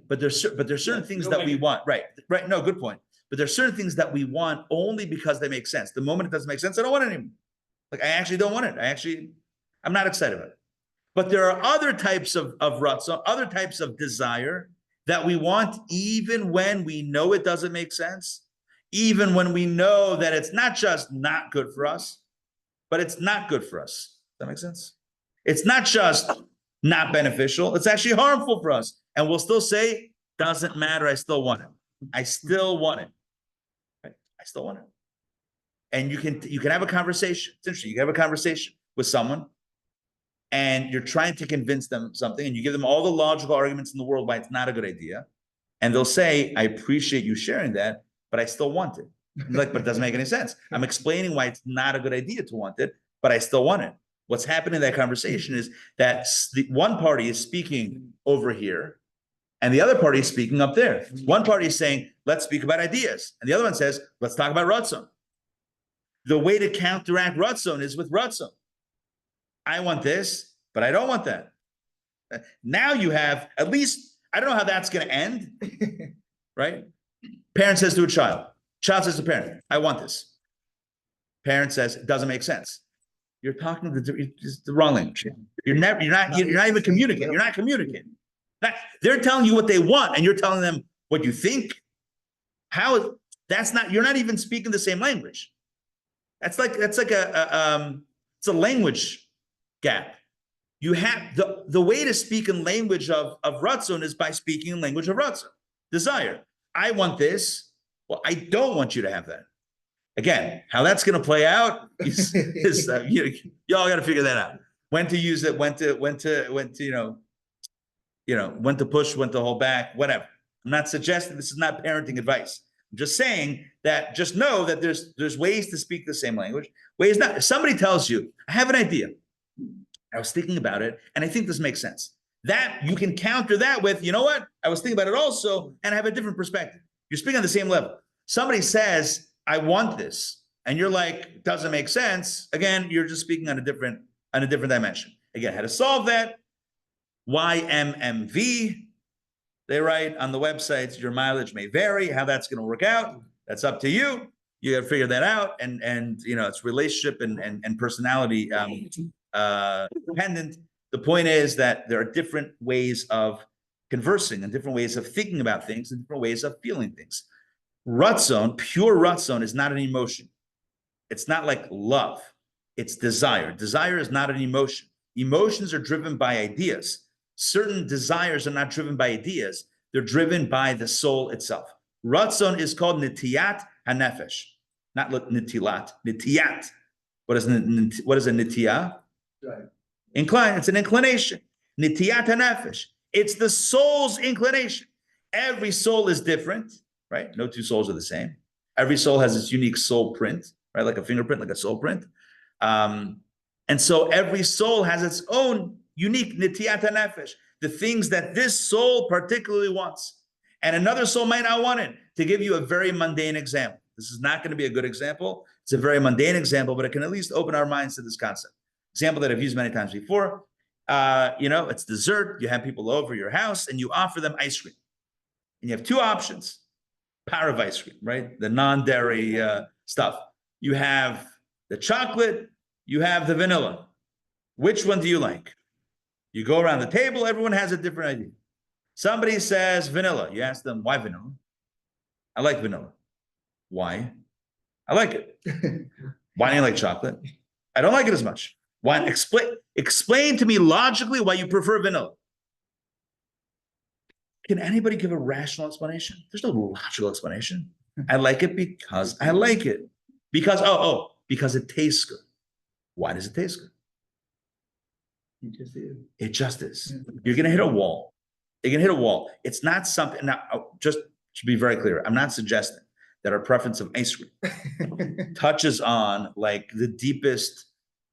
But there's certain things that we want. Right. No, good point. But there's certain things that we want only because they make sense. The moment it doesn't make sense, I don't want it anymore. Like I actually don't want it. I'm not excited about it. But there are other types of Ratzon, other types of desire that we want even when we know it doesn't make sense, even when we know that it's not just not good for us, but it's not good for us. Does that make sense? It's not just not beneficial, it's actually harmful for us. And we'll still say, doesn't matter, I still want it. I still want it. Right? I still want it. And you can have a conversation. It's interesting. You can have a conversation with someone and you're trying to convince them something and you give them all the logical arguments in the world why it's not a good idea. And they'll say, I appreciate you sharing that, but I still want it. Like, but it doesn't make any sense. I'm explaining why it's not a good idea to want it, but I still want it. What's happening in that conversation is that the one party is speaking over here and the other party is speaking up there. One party is saying, let's speak about ideas. And the other one says, let's talk about Ratzon. The way to counteract Ratzon is with Ratzon. I want this, but I don't want that. Now you have, at least, I don't know how that's going to end, right? Parent says to a child says to parent, I want this. Parent says, it doesn't make sense. You're talking the wrong language. You're not even communicating. You're not communicating. They're telling you what they want and you're telling them what you think. You're not even speaking the same language. It's a language gap. You have the way to speak in language of Ratzon is by speaking in language of Ratzon. Desire. I want this. Well, I don't want you to have that. Again, how that's going to play out is y'all got to figure that out. When to use it, when to push, when to hold back, whatever. I'm not suggesting this is not parenting advice. I'm just saying that just know that there's ways to speak the same language, ways not. If somebody tells you, I have an idea, I was thinking about it, and I think this makes sense. That you can counter that with, you know what? I was thinking about it also, and I have a different perspective. You're speaking on the same level. Somebody says, I want this, and you're like, doesn't make sense. Again, you're just speaking on a different dimension. Again, how to solve that? YMMV. They write on the websites, your mileage may vary. How that's going to work out, that's up to you. You got to figure that out, and it's relationship and personality dependent. The point is that there are different ways of conversing and different ways of thinking about things and different ways of feeling things. Ratzon, pure Ratzon, is not an emotion. It's not like love. It's desire. Desire is not an emotion. Emotions are driven by ideas. Certain desires are not driven by ideas. They're driven by the soul itself. Ratzon is called nitiyat hanefesh, not nitilat. Nitiyat. What is a nitiyah? Incline, it's an inclination. Nitiyat hanefesh. It's the soul's inclination. Every soul is different, right? No two souls are the same. Every soul has its unique soul print, right? Like a fingerprint, like a soul print. And so every soul has its own unique nitiyat hanefesh, the things that this soul particularly wants. And another soul might not want it. To give you a very mundane example, this is not going to be a good example. It's a very mundane example, but it can at least open our minds to this concept. Example that I've used many times before. It's dessert. You have people over your house and you offer them ice cream. And you have two options. Power of ice cream, right? The non-dairy stuff. You have the chocolate, you have the vanilla. Which one do you like? You go around the table, everyone has a different idea. Somebody says vanilla. You ask them, why vanilla? I like vanilla. Why? I like it. Why do you like chocolate? I don't like it as much. Why? Explain to me logically why you prefer vanilla. Can anybody give a rational explanation? There's no logical explanation. I like it because I like it. Because, because it tastes good. Why does it taste good? It just is. It just is. You're going to hit a wall. You're going to hit a wall. It's not something, now, just to be very clear, I'm not suggesting that our preference of ice cream touches on like the deepest,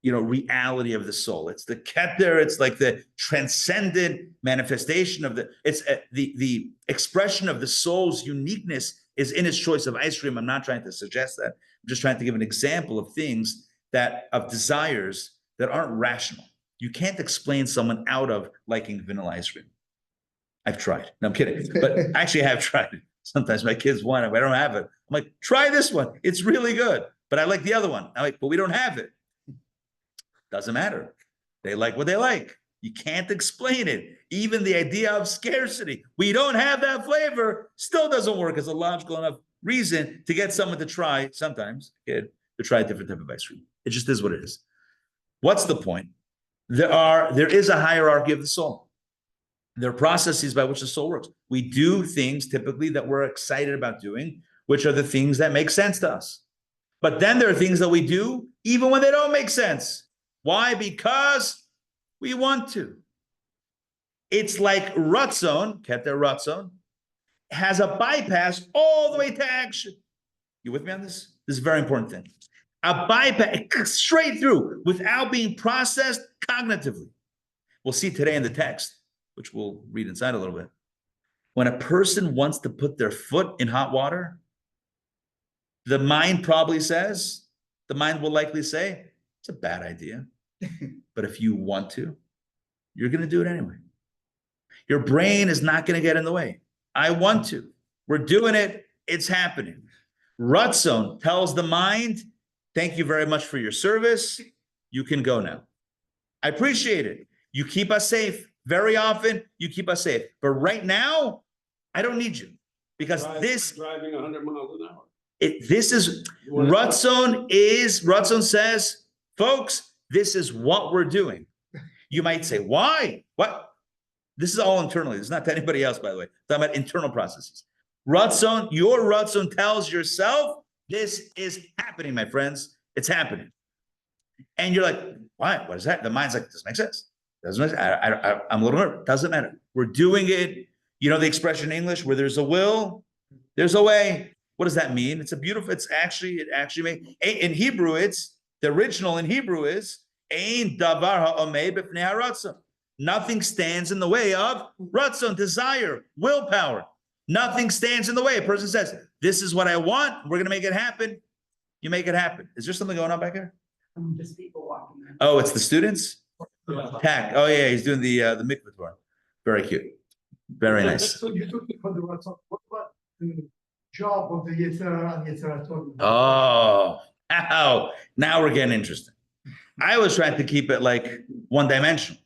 reality of the soul. It's the keter. It's like the transcendent manifestation of the expression of the soul's uniqueness is in its choice of ice cream. I'm not trying to suggest that. I'm just trying to give an example of things of desires that aren't rational. You can't explain someone out of liking vanilla ice cream. I've tried. No, I'm kidding. But actually, I have tried it. Sometimes my kids want it, but I don't have it. I'm like, try this one. It's really good. But I like the other one. I'm like, but we don't have it. Doesn't matter. They like what they like. You can't explain it. Even the idea of scarcity, we don't have that flavor, still doesn't work as a logical enough reason to get someone to try, sometimes, to try a different type of ice cream. It just is what it is. What's the point? There is a hierarchy of the soul. There are processes by which the soul works. We do things typically that we're excited about doing, which are the things that make sense to us. But then there are things that we do even when they don't make sense. Why? Because we want to. It's like Ratzon, keter Ratzon, has a bypass all the way to action. You with me on this? This is a very important thing. A bypass straight through without being processed cognitively. We'll see today in the text, which we'll read inside a little bit. When a person wants to put their foot in hot water, the mind will likely say, it's a bad idea. But if you want to, you're going to do it anyway. Your brain is not going to get in the way. I want to. We're doing it. It's happening. Ratzon tells the mind, thank you very much for your service. You can go now. I appreciate it. You keep us safe. Very often, you keep us safe. But right now, I don't need you. Because driving 100 miles an hour. Ratzon says, folks, this is what we're doing. You might say, why? What? This is all internally. This is not to anybody else, by the way. I'm talking about internal processes. Your Ratzon tells yourself, this is happening, my friends. It's happening. And you're like, why? What is that? The mind's like, doesn't make sense. Doesn't make sense. I'm a little nervous. Doesn't matter. We're doing it. You know the expression in English, where there's a will, there's a way. What does that mean? It actually in Hebrew, the original in Hebrew is Ein davar ha'omei b'fnei haratzon. Nothing stands in the way of Ratzon, desire, willpower. Nothing stands in the way. A person says, this is what I want. We're going to make it happen. You make it happen. Is there something going on back here? Just people walking there. Oh, it's the students? Tack. Oh, yeah, he's doing the mikvah tour. Very cute. Very nice. So you took it from the Ratzon. What about the job of the Yetzirah and Yetzirah Torah? Oh, now we're getting interesting. I was trying to keep it like one-dimensional.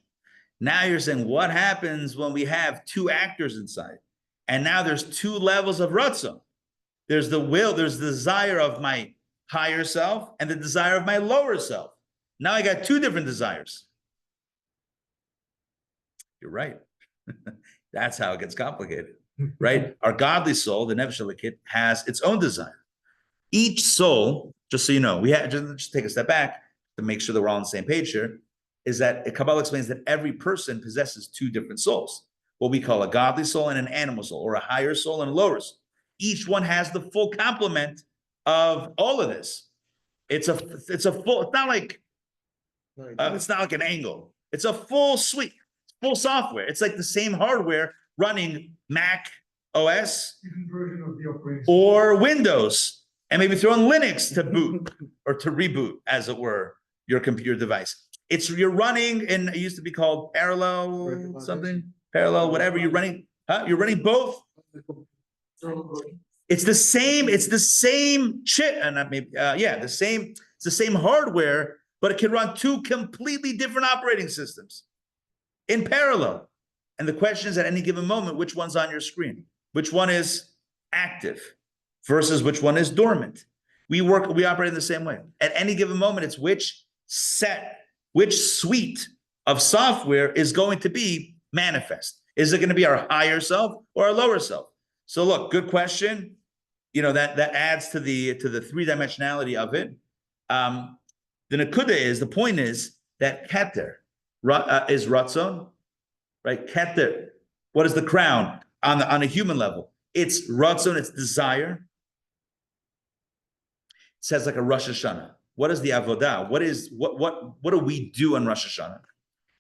Now you're saying, what happens when we have two actors inside? And now there's two levels of Ratzon. There's the will, there's the desire of my higher self and the desire of my lower self. Now I got two different desires. You're right. That's how it gets complicated, right? Our godly soul, the Nefesh Elokit, has its own desire. Each soul, just so you know, we have just take a step back to make sure that we're all on the same page here. is that Kabbalah explains that every person possesses two different souls, what we call a godly soul and an animal soul, or a higher soul and a lower soul. Each one has the full complement of all of this. It's a full, it's not like an angle. It's a full suite, full software. It's like the same hardware running Mac OS Different version of the operating. or Windows, and maybe throw in Linux to boot or to reboot, as it were, your computer device. You're running, and it used to be called parallel something, parallel, whatever. You're running both. It's the same chip, and maybe it's the same hardware, but it can run two completely different operating systems in parallel. And the question is, at any given moment, which one's on your screen? Which one is active versus which one is dormant? We operate in the same way. At any given moment, it's which suite of software is going to be manifest. Is it going to be our higher self or our lower self? So look, good question. That adds to the three-dimensionality of it. The point is that Keter is Ratzon, right? Keter, what is the crown on a human level? It's Ratzon, it's desire. It says like a Rosh Hashanah. What is the avodah? What do we do on Rosh Hashanah?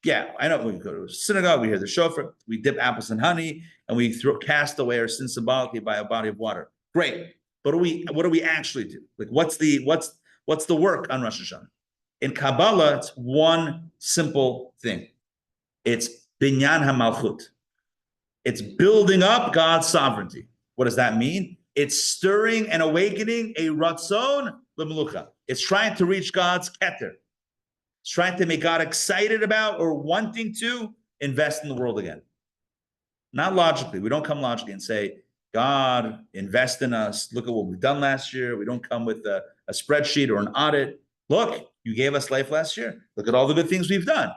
Yeah, I know, we go to a synagogue, we hear the shofar, we dip apples in honey, and we cast away our sins symbolically by a body of water. Great. But what do we actually do? Like, what's the work on Rosh Hashanah? In Kabbalah, it's one simple thing. It's binyan hamalchut. It's building up God's sovereignty. What does that mean? It's stirring and awakening a Ratzon l'melucha. It's trying to reach God's keter. It's trying to make God excited about or wanting to invest in the world again. Not logically. We don't come logically and say, God, invest in us. Look at what we've done last year. We don't come with a spreadsheet or an audit. Look, you gave us life last year. Look at all the good things we've done.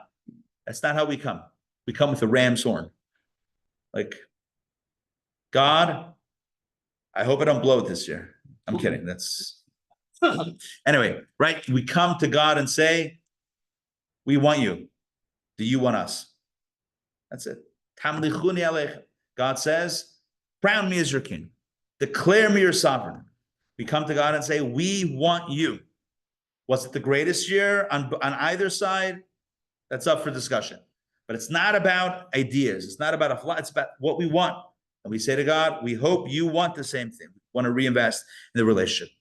That's not how we come. We come with a ram's horn. Like, God, I hope I don't blow it this year. I'm kidding. That's anyway, right? We come to God and say, we want you. Do you want us? That's it. God says, crown me as your king. Declare me your sovereign. We come to God and say, we want you. Was it the greatest year on either side? That's up for discussion. But it's not about ideas. It's not about it's about what we want. And we say to God, we hope you want the same thing. We want to reinvest in the relationship.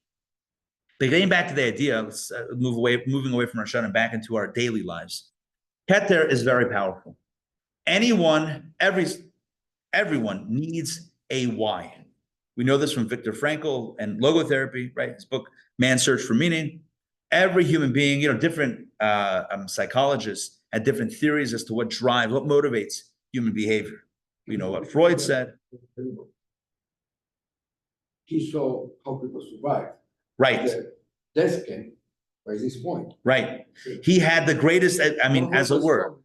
But getting back to the idea, let's moving away from our Hashanah and back into our daily lives. Keter is very powerful. Everyone needs a why. We know this from Viktor Frankl and logotherapy, right? His book, Man's Search for Meaning. Every human being, different psychologists had different theories as to what motivates human behavior. We know what Freud said. He saw how people survive. Right. Death came by this point. Right. He had the greatest, as it were.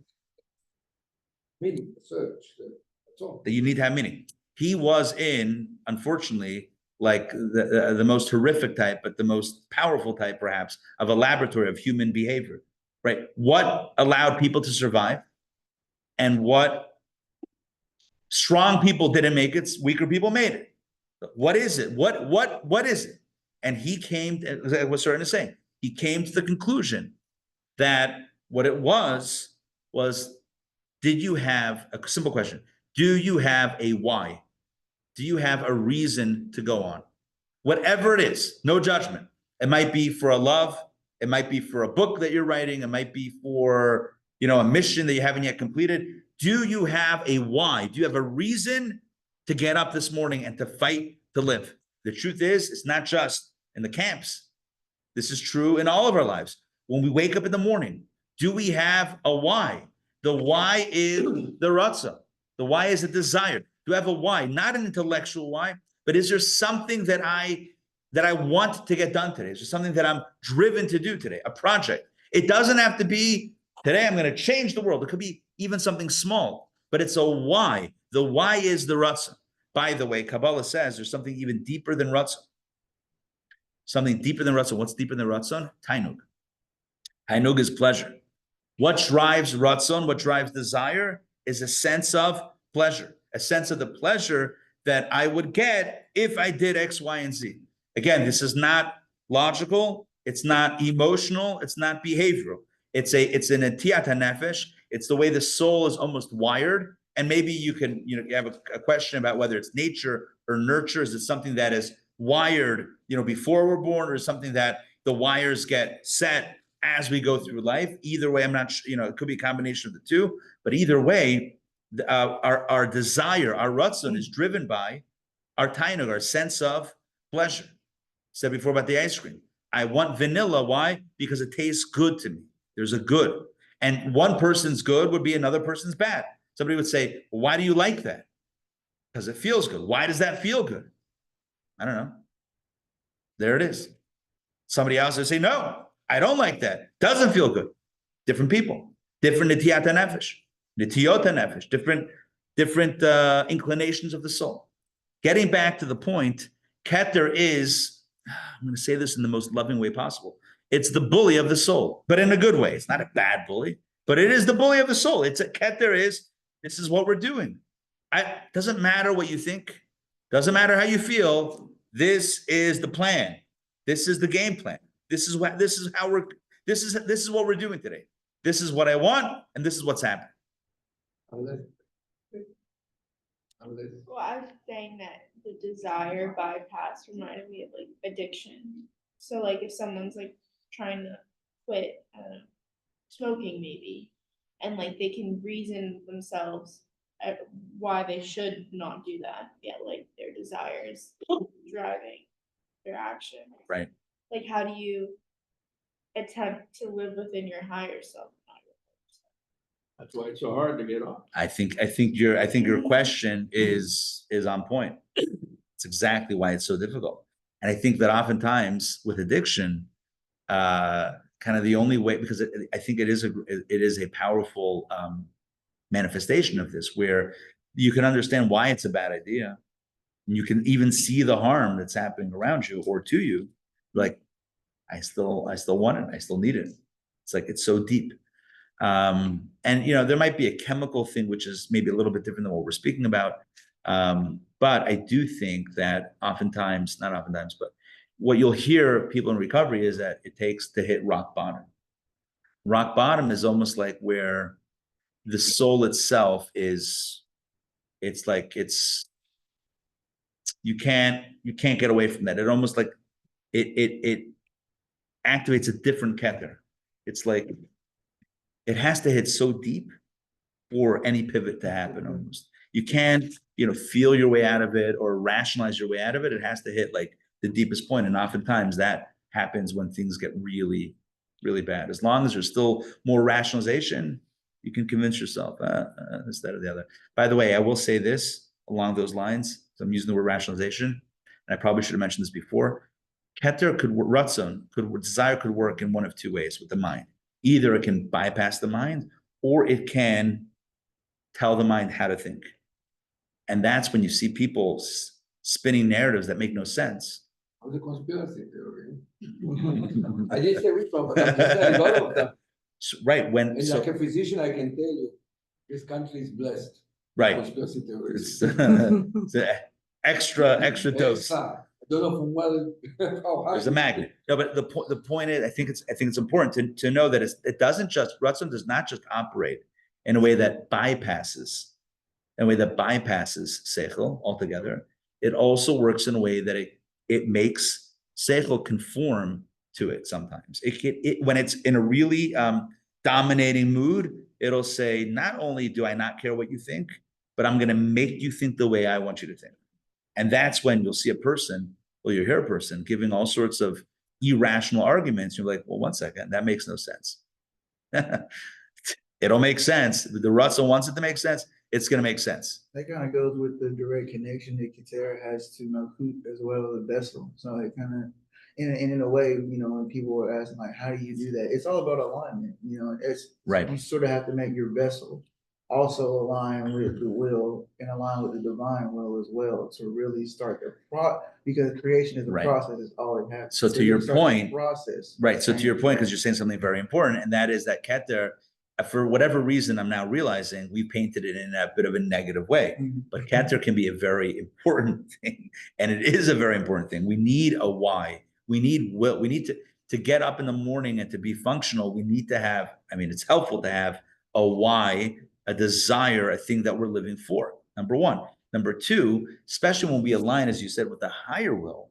Meaning, search, that's all. That you need to have meaning. He was unfortunately, like the most horrific type, but the most powerful type, perhaps, of a laboratory of human behavior, right? What allowed people to survive, and what strong people didn't make it, weaker people made it. What is it? What is it? And he came, as I was starting to say, he came to the conclusion that what it was, did you have a simple question? Do you have a why? Do you have a reason to go on? Whatever it is, no judgment. It might be for a love. It might be for a book that you're writing. It might be for, a mission that you haven't yet completed. Do you have a why? Do you have a reason to get up this morning and to fight to live? The truth is, it's not just in the camps. This is true in all of our lives. When we wake up in the morning, do we have a why? The why is the Ratzon. The why is a desire. Do I have a why? Not an intellectual why, but is there something that I want to get done today? Is there something that I'm driven to do today? A project. It doesn't have to be, today I'm going to change the world. It could be even something small, but it's a why. The why is the Ratzon. By the way, Kabbalah says there's something even deeper than Ratzon. Something deeper than Ratzon. What's deeper than Ratzon? Tainug. Tainug is pleasure. What drives Ratzon, what drives desire is a sense of pleasure, a sense of the pleasure that I would get if I did X, Y, and Z. Again, this is not logical, it's not emotional, it's not behavioral. It's an atiyat nefesh. It's the way the soul is almost wired. And maybe you can, you have a question about whether it's nature or nurture. Is it something that is wired, before we're born, or something that the wires get set as we go through life? Either way, I'm not sure, it could be a combination of the two, but either way, our desire, our Ratzon is driven by our tainug, our sense of pleasure. Said before about the ice cream. I want vanilla. Why? Because it tastes good to me. There's a good. And one person's good would be another person's bad. Somebody would say, well, why do you like that? Because it feels good. Why does that feel good? I don't know. There it is. Somebody else would say, no, I don't like that. Doesn't feel good. Different people. Different netiyat nefesh. Netiyot nefesh. Different inclinations of the soul. Getting back to the point, Keter is, I'm going to say this in the most loving way possible. It's the bully of the soul, but in a good way. It's not a bad bully, but it is the bully of the soul. It's a Keter is, this is what we're doing. Doesn't matter what you think. Doesn't matter how you feel. This is the plan. This is the game plan. This is what we're doing today. This is what I want, and this is what's happening. Well, I was saying that the desire bypass reminded me of like addiction. So like if someone's like trying to quit smoking maybe, and like they can reason themselves at why they should not do that, yet like their desires driving their action. Right. Like how do you attempt to live within your higher self? That's why it's so hard to get off. I think your question is on point. It's exactly why it's so difficult. And I think that oftentimes with addiction, kind of the only way, because I think it is a powerful manifestation of this, where you can understand why it's a bad idea. And you can even see the harm that's happening around you or to you. Like, I still want it. I still need it. It's like, it's so deep. And there might be a chemical thing, which is maybe a little bit different than what we're speaking about. But I do think that not oftentimes, but what you'll hear people in recovery is that it takes to hit rock bottom. Rock bottom is almost like where the soul itself is, you can't get away from that. It almost like it activates a different Keter. It's like, it has to hit so deep for any pivot to happen almost. You can't, feel your way out of it or rationalize your way out of it. It has to hit like the deepest point. And oftentimes that happens when things get really, really bad. As long as there's still more rationalization, you can convince yourself this, that, or the other. By the way, I will say this along those lines. So I'm using the word rationalization, and I probably should have mentioned this before. Keter desire could work in one of two ways with the mind. Either it can bypass the mind, or it can tell the mind how to think. And that's when you see people spinning narratives that make no sense. Of the conspiracy theory. I didn't say which one, but I'm just saying all of them. Right. And like a physician, I can tell you, this country is blessed. Right. Conspiracy theories. It's an extra dose. I don't know from what. There's a magnet. No, but the point is, I think it's important to know that Ratzon does not just operate in a way that bypasses seichel altogether. It also works in a way that it makes seichel conform to it sometimes. When it's in a really dominating mood, it'll say, not only do I not care what you think, but I'm going to make you think the way I want you to think. And that's when you'll see a person, or you hear a person giving all sorts of irrational arguments. You're like, well, one second, that makes no sense. It'll make sense. The Ratzon wants it to make sense. It's going to make sense. That kind of goes with the direct connection that Keter has to Malkut as well as a vessel. So it kind of, in a way, when people are asking like, how do you do that? It's all about alignment. It's right. You sort of have to make your vessel also align with the will and align with the divine will as well to really start because creation is a process, is all it has. So to your point, process. right. So to your point, because you're saying something very important, and that is that Keter for whatever reason, I'm now realizing we painted it in a bit of a negative way. But keter can be a very important thing, and it is a very important thing. We need a why. We need will. We need to get up in the morning and to be functional. We need to have, I mean, it's helpful to have a why, a desire, a thing that we're living for. Number one. Number two, especially when we align, as you said, with the higher will,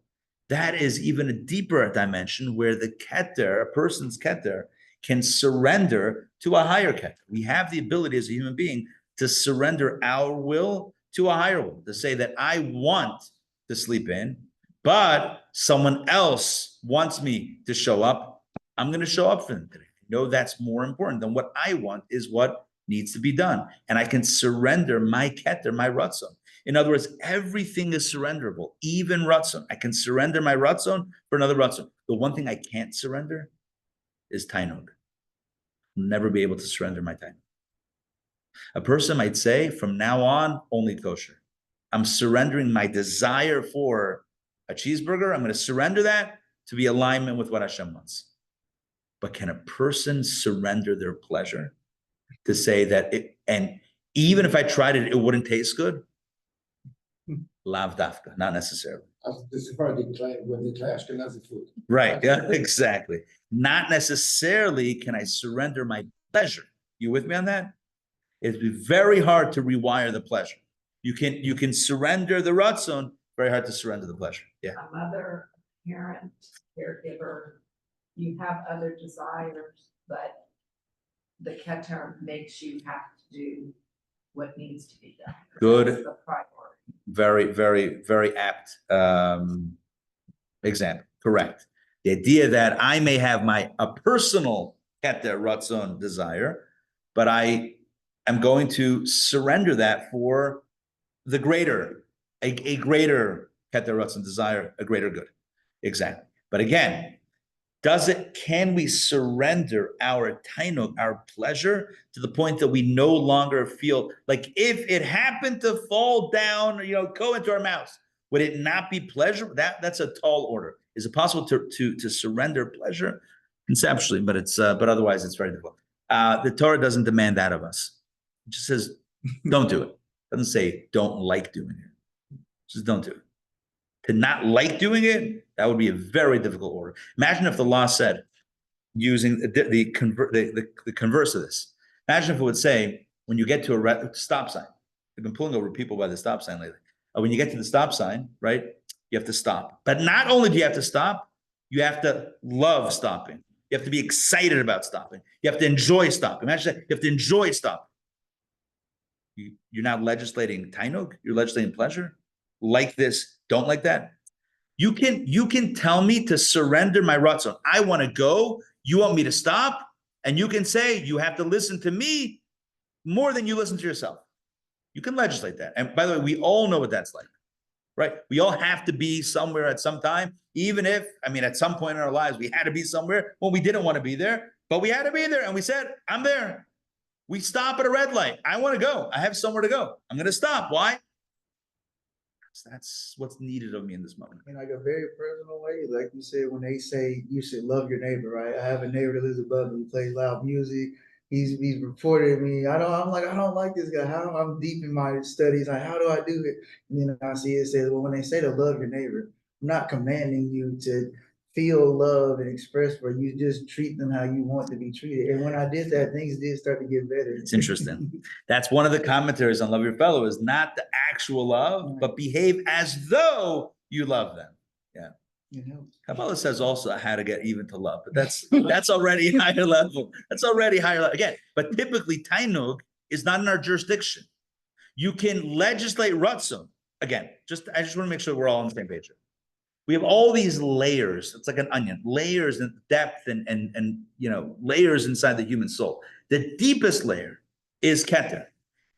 that is even a deeper dimension where the keter, a person's keter, can surrender to a higher keter. We have the ability as a human being to surrender our will to a higher will, to say that I want to sleep in, but someone else wants me to show up. I'm going to show up for them today. No, that's more important than what I want is what needs to be done. And I can surrender my keter, my Ratzon. In other words, everything is surrenderable, even Ratzon. I can surrender my Ratzon for another Ratzon. The one thing I can't surrender is tainug. I'll never be able to surrender my tainug. A person might say, from now on, only kosher. I'm surrendering my desire for a cheeseburger. I'm going to surrender that to be alignment with what Hashem wants. But can a person surrender their pleasure to say that it, and even if I tried it, it wouldn't taste good? Lav dafka, not necessarily. This is part of when they try Ashkenazi food. Right, yeah, exactly. Not necessarily can I surrender my pleasure. You with me on that? It'd be very hard to rewire the pleasure. You can surrender the Ratzon, very hard to surrender the pleasure. Yeah. A mother, parent, caregiver, you have other desires, but the keter makes you have to do what needs to be done. Good. That's the priority. Very, very, very apt example. Correct. The idea that I may have a personal keter Ratzon desire, but I am going to surrender that for the greater, a greater keter Ratzon desire, a greater good. Exactly. But again, can we surrender our tainug, our pleasure, to the point that we no longer feel like if it happened to fall down, go into our mouths, would it not be pleasure? That's a tall order. Is it possible to surrender pleasure? Conceptually, but otherwise it's very difficult. The Torah doesn't demand that of us. It just says, don't do it. It doesn't say don't like doing it. Just don't do it. To not like doing it, that would be a very difficult order. Imagine if the law said, using the converse of this. Imagine if it would say, when you get to a stop sign, I've been pulling over people by the stop sign lately. When you get to the stop sign, right, you have to stop. But not only do you have to stop, you have to love stopping. You have to be excited about stopping. You have to enjoy stopping. Imagine that. You have to enjoy stopping. You're not legislating tainug, you're legislating pleasure. Like this, don't like that. You can tell me to surrender my Ratzon. I want to go. You want me to stop, and you can say you have to listen to me more than you listen to yourself. You can legislate that. And by the way, we all know what that's like, right? We all have to be somewhere at some time, even if, at some point in our lives, we had to be somewhere when we didn't want to be there, but we had to be there, and we said, I'm there. We stop at a red light. I want to go. I have somewhere to go. I'm going to stop. Why? That's what's needed of me in this moment. In like a very personal way, like you said, when they say you should love your neighbor, right? I have a neighbor that lives above me, plays loud music. He's reported me. I don't like this guy. I'm deep in my studies. Like, how do I do it? And then I see it says, well, when they say to love your neighbor, I'm not commanding you to feel love and express where you just treat them how you want to be treated. And when I did that, things did start to get better. It's interesting. That's one of the commentaries on Love Your Fellow, is not the actual love, but behave as though you love them. Yeah. Kabbalah says also how to get even to love, but that's already higher level. That's already higher level. Again, but typically tainug is not in our jurisdiction. You can legislate Ratzon. Again, I just want to make sure we're all on the same page here. We have all these layers. It's like an onion, layers and depth and layers inside the human soul. The deepest layer is keter.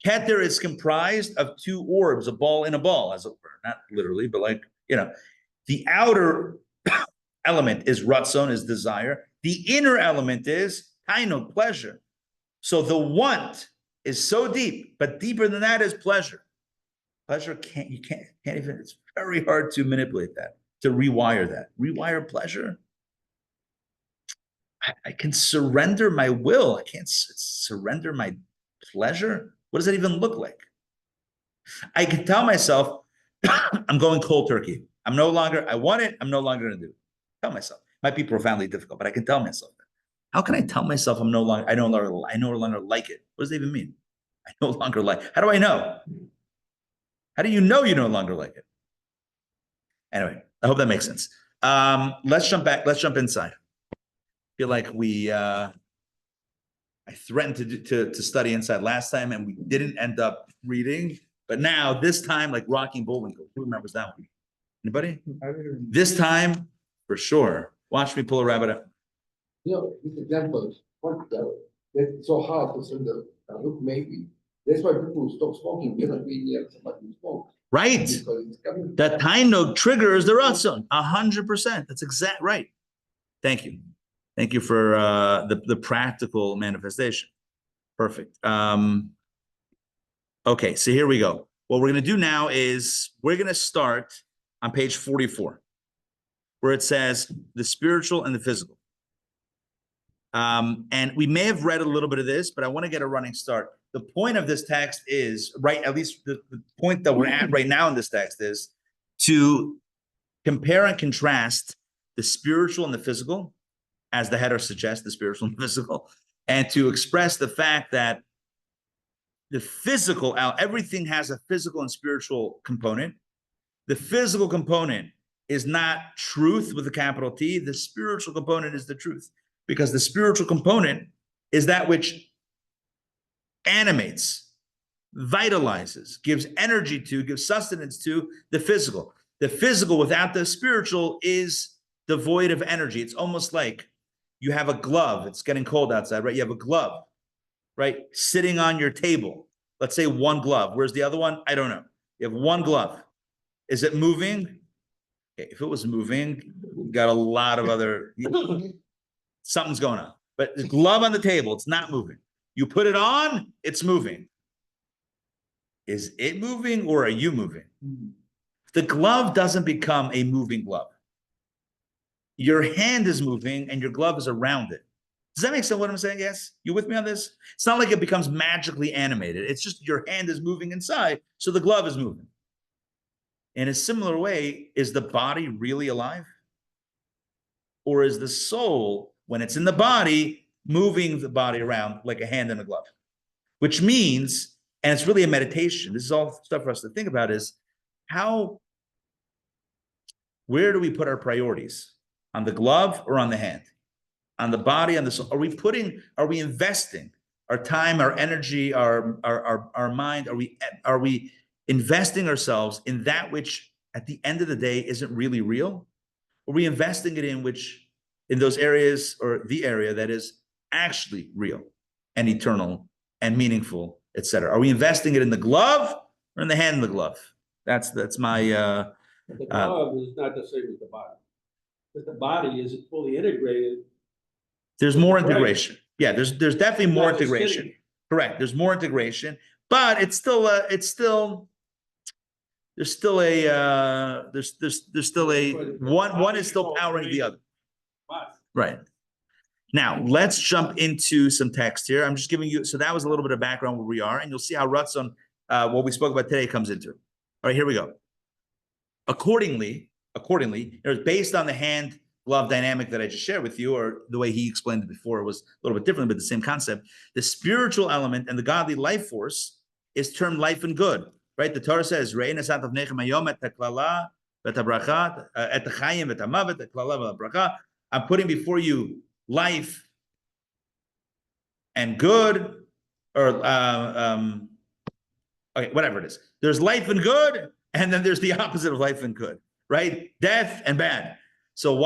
Keter is comprised of two orbs, a ball in a ball, as it were. Not literally, but the outer element is Ratzon, is desire. The inner element is tainug, pleasure. So the want is so deep, but deeper than that is pleasure. Pleasure can't even, it's very hard to manipulate that. To rewire that. Rewire pleasure. I can surrender my will. I can't surrender my pleasure. What does that even look like? I can tell myself, I'm going cold turkey. I want it. I'm no longer going to do it. Tell myself. Might be profoundly difficult, but I can tell myself that. How can I tell myself I no longer like it? What does that even mean? I no longer like. How do I know? How do you know you no longer like it? Anyway, I hope that makes sense. Let's jump back. Let's jump inside. I feel like I threatened to study inside last time, and we didn't end up reading. But now, this time, like Rocky and Bullwinkle, who remembers that one? Anybody? This time, for sure. Watch me pull a rabbit out. This example, that's so hard to send look, maybe. That's why people stop smoking, cannot be near somebody who smokes. Right. That time node triggers the Ratzon. 100%. That's exact right. Thank you. Thank you for the practical manifestation. Perfect. Okay, so here we go. What we're going to do now is we're going to start on page 44, where it says the spiritual and the physical. And we may have read a little bit of this, but I want to get a running start. The point of this text is, right, at least the point that we're at right now in this text is to compare and contrast the spiritual and the physical, as the header suggests, the spiritual and the physical, and to express the fact that the physical, everything has a physical and spiritual component. The physical component is not truth with a capital T. The spiritual component is the truth, because the spiritual component is that which animates, vitalizes, gives energy to, gives sustenance to the physical. The physical without the spiritual is devoid of energy. It's almost like you have a glove. It's getting cold outside, right? You have a glove, right? Sitting on your table. Let's say one glove. Where's the other one? I don't know. You have one glove. Is it moving? Okay, if it was moving, we've got a lot of other, something's going on. But the glove on the table, it's not moving. You put it on, it's moving. Is it moving or are you moving? The glove doesn't become a moving glove. Your hand is moving and your glove is around it. Does that make sense what I'm saying? Yes? You with me on this? It's not like it becomes magically animated. It's just your hand is moving inside, so the glove is moving. In a similar way, is the body really alive? Or is the soul, when it's in the body, moving the body around like a hand in a glove? Which means, and it's really a meditation, this is all stuff for us to think about, is where do we put our priorities? On the glove or on the hand? On the body, on the soul? Are we investing our time, our energy, our mind? Are we investing ourselves in that which at the end of the day isn't really real? Are we investing it in those areas, or the area that is actually real and eternal and meaningful, etc.? Are we investing it in the glove or in the hand in the glove? That's my The glove is not the same as the body. Because the body isn't fully integrated. There's more Right. integration. Yeah, there's definitely more Not just integration. sitting. Correct. There's more integration, but there's still a one is still powering the other. Body. Right. Now let's jump into some text here. I'm just giving you, so that was a little bit of background where we are, and you'll see how Ratzon, what we spoke about today, comes into. All right, here we go. Accordingly, based on the hand glove dynamic that I just shared with you, or the way he explained it before, it was a little bit different, but the same concept. The spiritual element and the godly life force is termed life and good, right? The Torah says, I'm putting before you life and good, or okay, whatever it is. There's life and good, and then there's the opposite of life and good, right? Death and bad. So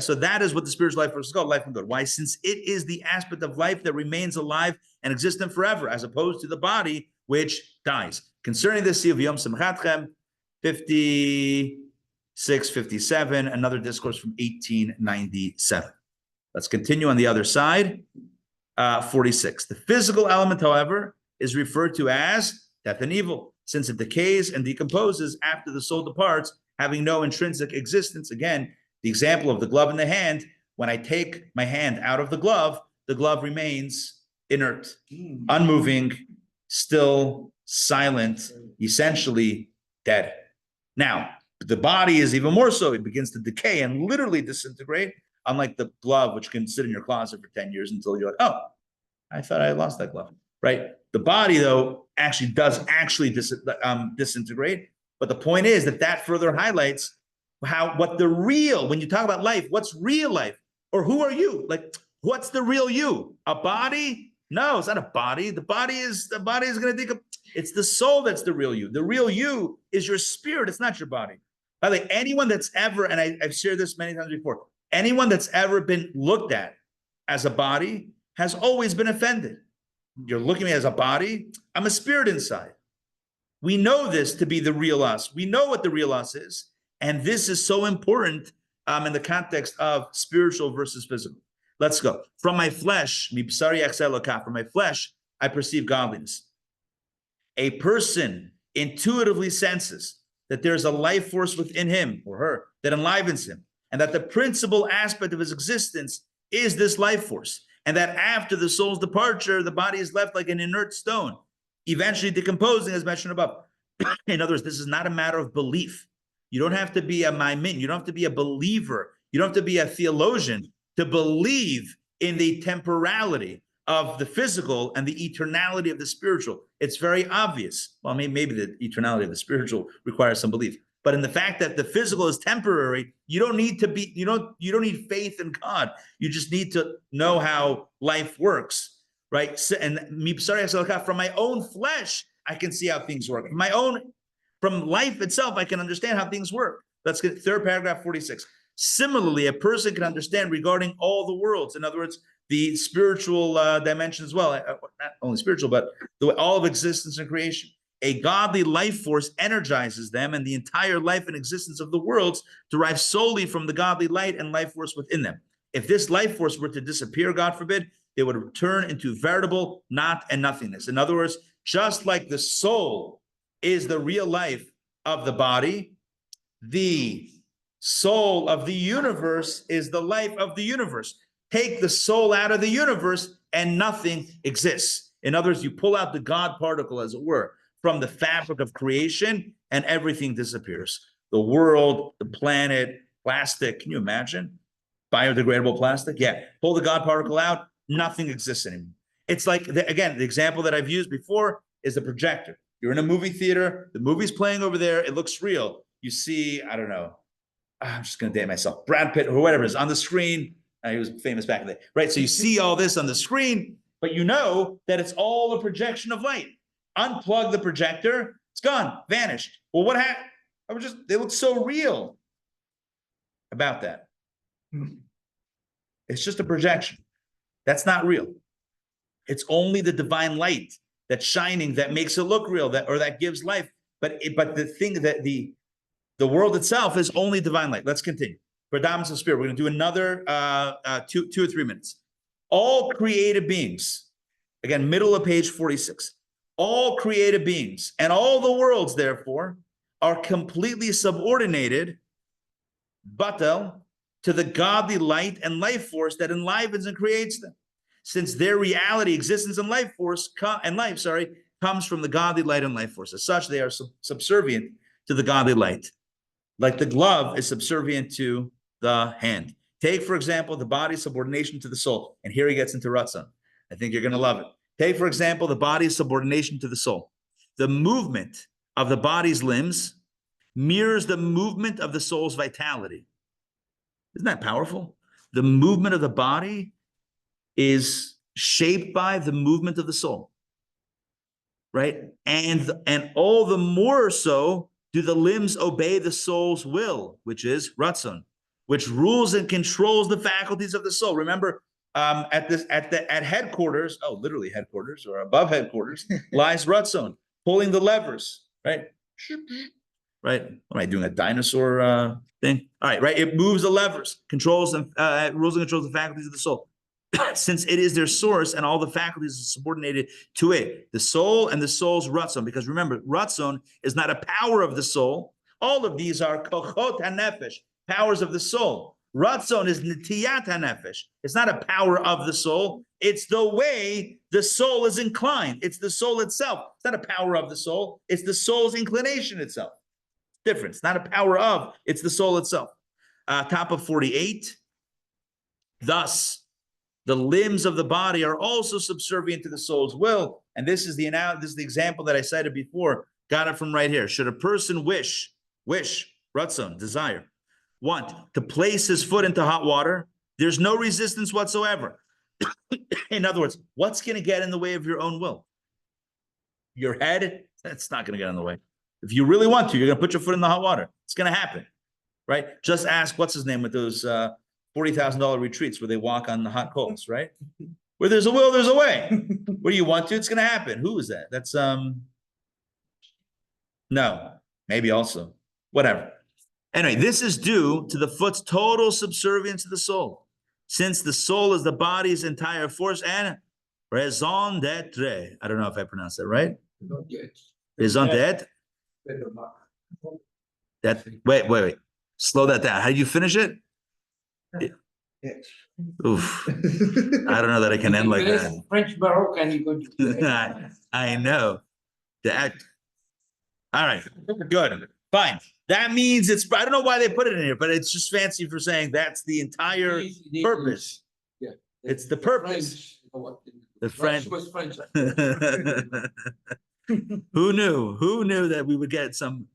so that is what the spiritual life force is called, life and good. Why? Since it is the aspect of life that remains alive and existent forever, as opposed to the body, which dies. Concerning this, see of Yom Simchatchem, 56, 57, another discourse from 1897. Let's continue on the other side, 46. The physical element, however, is referred to as death and evil, since it decays and decomposes after the soul departs, having no intrinsic existence. Again, the example of the glove in the hand, When I take my hand out of the glove remains inert, unmoving, still, silent, essentially dead. Now, the body is even more so. It begins to decay and literally disintegrate, unlike the glove, which can sit in your closet for 10 years until you're like, oh, I thought I lost that glove, right? The body, though, does disintegrate. But the point is that further highlights when you talk about life, what's real life? Or who are you? Like, what's the real you? A body? No, it's not a body. The body is going to it's the soul that's the real you. The real you is your spirit. It's not your body. By the way, anyone that's ever, and I've shared this many times before, anyone that's ever been looked at as a body has always been offended. You're looking at me as a body. I'm a spirit inside. We know this to be the real us. We know what the real us is. And this is so important in the context of spiritual versus physical. Let's go. From my flesh, from my flesh, I perceive godliness. A person intuitively senses that there's a life force within him or her that enlivens him, and that the principal aspect of his existence is this life force, and that after the soul's departure, the body is left like an inert stone, eventually decomposing, as mentioned above. In other words, this is not a matter of belief. You don't have to be a maimin. You don't have to be a believer. You don't have to be a theologian to believe in the temporality of the physical and the eternality of the spiritual. It's very obvious. Well, maybe the eternality of the spiritual requires some belief, but in the fact that the physical is temporary, you don't need need faith in God. You just need to know how life works, right? And from my own flesh, I can see how things work. From life itself, I can understand how things work. Let's get third paragraph 46. Similarly, a person can understand regarding all the worlds. In other words, the spiritual dimension as well, not only spiritual, but all of existence and creation. A godly life force energizes them, and the entire life and existence of the worlds derives solely from the godly light and life force within them. If this life force were to disappear, God forbid, they would turn into veritable not and nothingness. In other words, just like the soul is the real life of the body, the soul of the universe is the life of the universe. Take the soul out of the universe and nothing exists. In other words, you pull out the God particle, as it were, from the fabric of creation and everything disappears. The world, the planet, plastic. Can you imagine? Biodegradable plastic? Yeah. Pull the God particle out, nothing exists anymore. It's like, again, the example that I've used before is the projector. You're in a movie theater, the movie's playing over there, it looks real. You see, I don't know, I'm just going to date myself, Brad Pitt or whatever is on the screen. He was famous back in the day, right? So you see all this on the screen, but you know that it's all a projection of light. Unplug the projector, it's gone, vanished. Well, what happened? They look so real about that. It's just a projection. That's not real. It's only the divine light that's shining that makes it look real, that gives life. But the thing that the world itself is only divine light. Let's continue. Predominance of spirit. We're going to do another 2 or 3 minutes. All created beings, again, middle of page 46. All created beings and all the worlds, therefore, are completely subordinated, batel, to the godly light and life force that enlivens and creates them. Since their reality, existence, and life comes from the godly light and life force. As such, they are subservient to the godly light. Like the glove is subservient to the hand. Take, for example, the body's subordination to the soul. And here he gets into Ratzon. I think you're going to love it. Take, for example, the body's subordination to the soul. The movement of the body's limbs mirrors the movement of the soul's vitality. Isn't that powerful? The movement of the body is shaped by the movement of the soul, right? And all the more so do the limbs obey the soul's will, which is Ratzon, which rules and controls the faculties of the soul. Remember, at headquarters, literally headquarters or above headquarters, lies Ratzon, pulling the levers, right? Right? What am I doing? A dinosaur thing? All right, right? It moves the levers, controls and rules and controls the faculties of the soul. Since it is their source and all the faculties are subordinated to it, the soul and the soul's Ratzon. Because remember, Ratzon is not a power of the soul. All of these are kochot hanefesh, powers of the soul. Ratzon is netiyat hanefesh. It's not a power of the soul. It's the way the soul is inclined. It's the soul itself. It's not a power of the soul. It's the soul's inclination itself. Different. It's not a power of. It's the soul itself. Top of 48. Thus, the limbs of the body are also subservient to the soul's will. And this is the example that I cited before. Got it from right here. Should a person wish, Ratzon, desire, want to place his foot into hot water, there's no resistance whatsoever. In other words, what's going to get in the way of your own will? Your head? That's not going to get in the way. If you really want to, you're going to put your foot in the hot water. It's going to happen, right? Just ask, what's his name with those $40,000 retreats where they walk on the hot coals, right? Where there's a will, there's a way. Where you want to, it's going to happen. Who is that? That's, no, maybe also, whatever. Anyway, this is due to the foot's total subservience to the soul, since the soul is the body's entire force and raison d'être. I don't know if I pronounced that right. Not yet. Raison d'être. Better not. That wait. Slow that down. How did you finish it? Oof. I don't know that I can end like that. French Baroque and you go to. I know. That. All right. Good. Fine. That means I don't know why they put it in here, but it's just fancy for saying that's the entire purpose. Yeah. It's the purpose. The French was French. Who knew that we would get some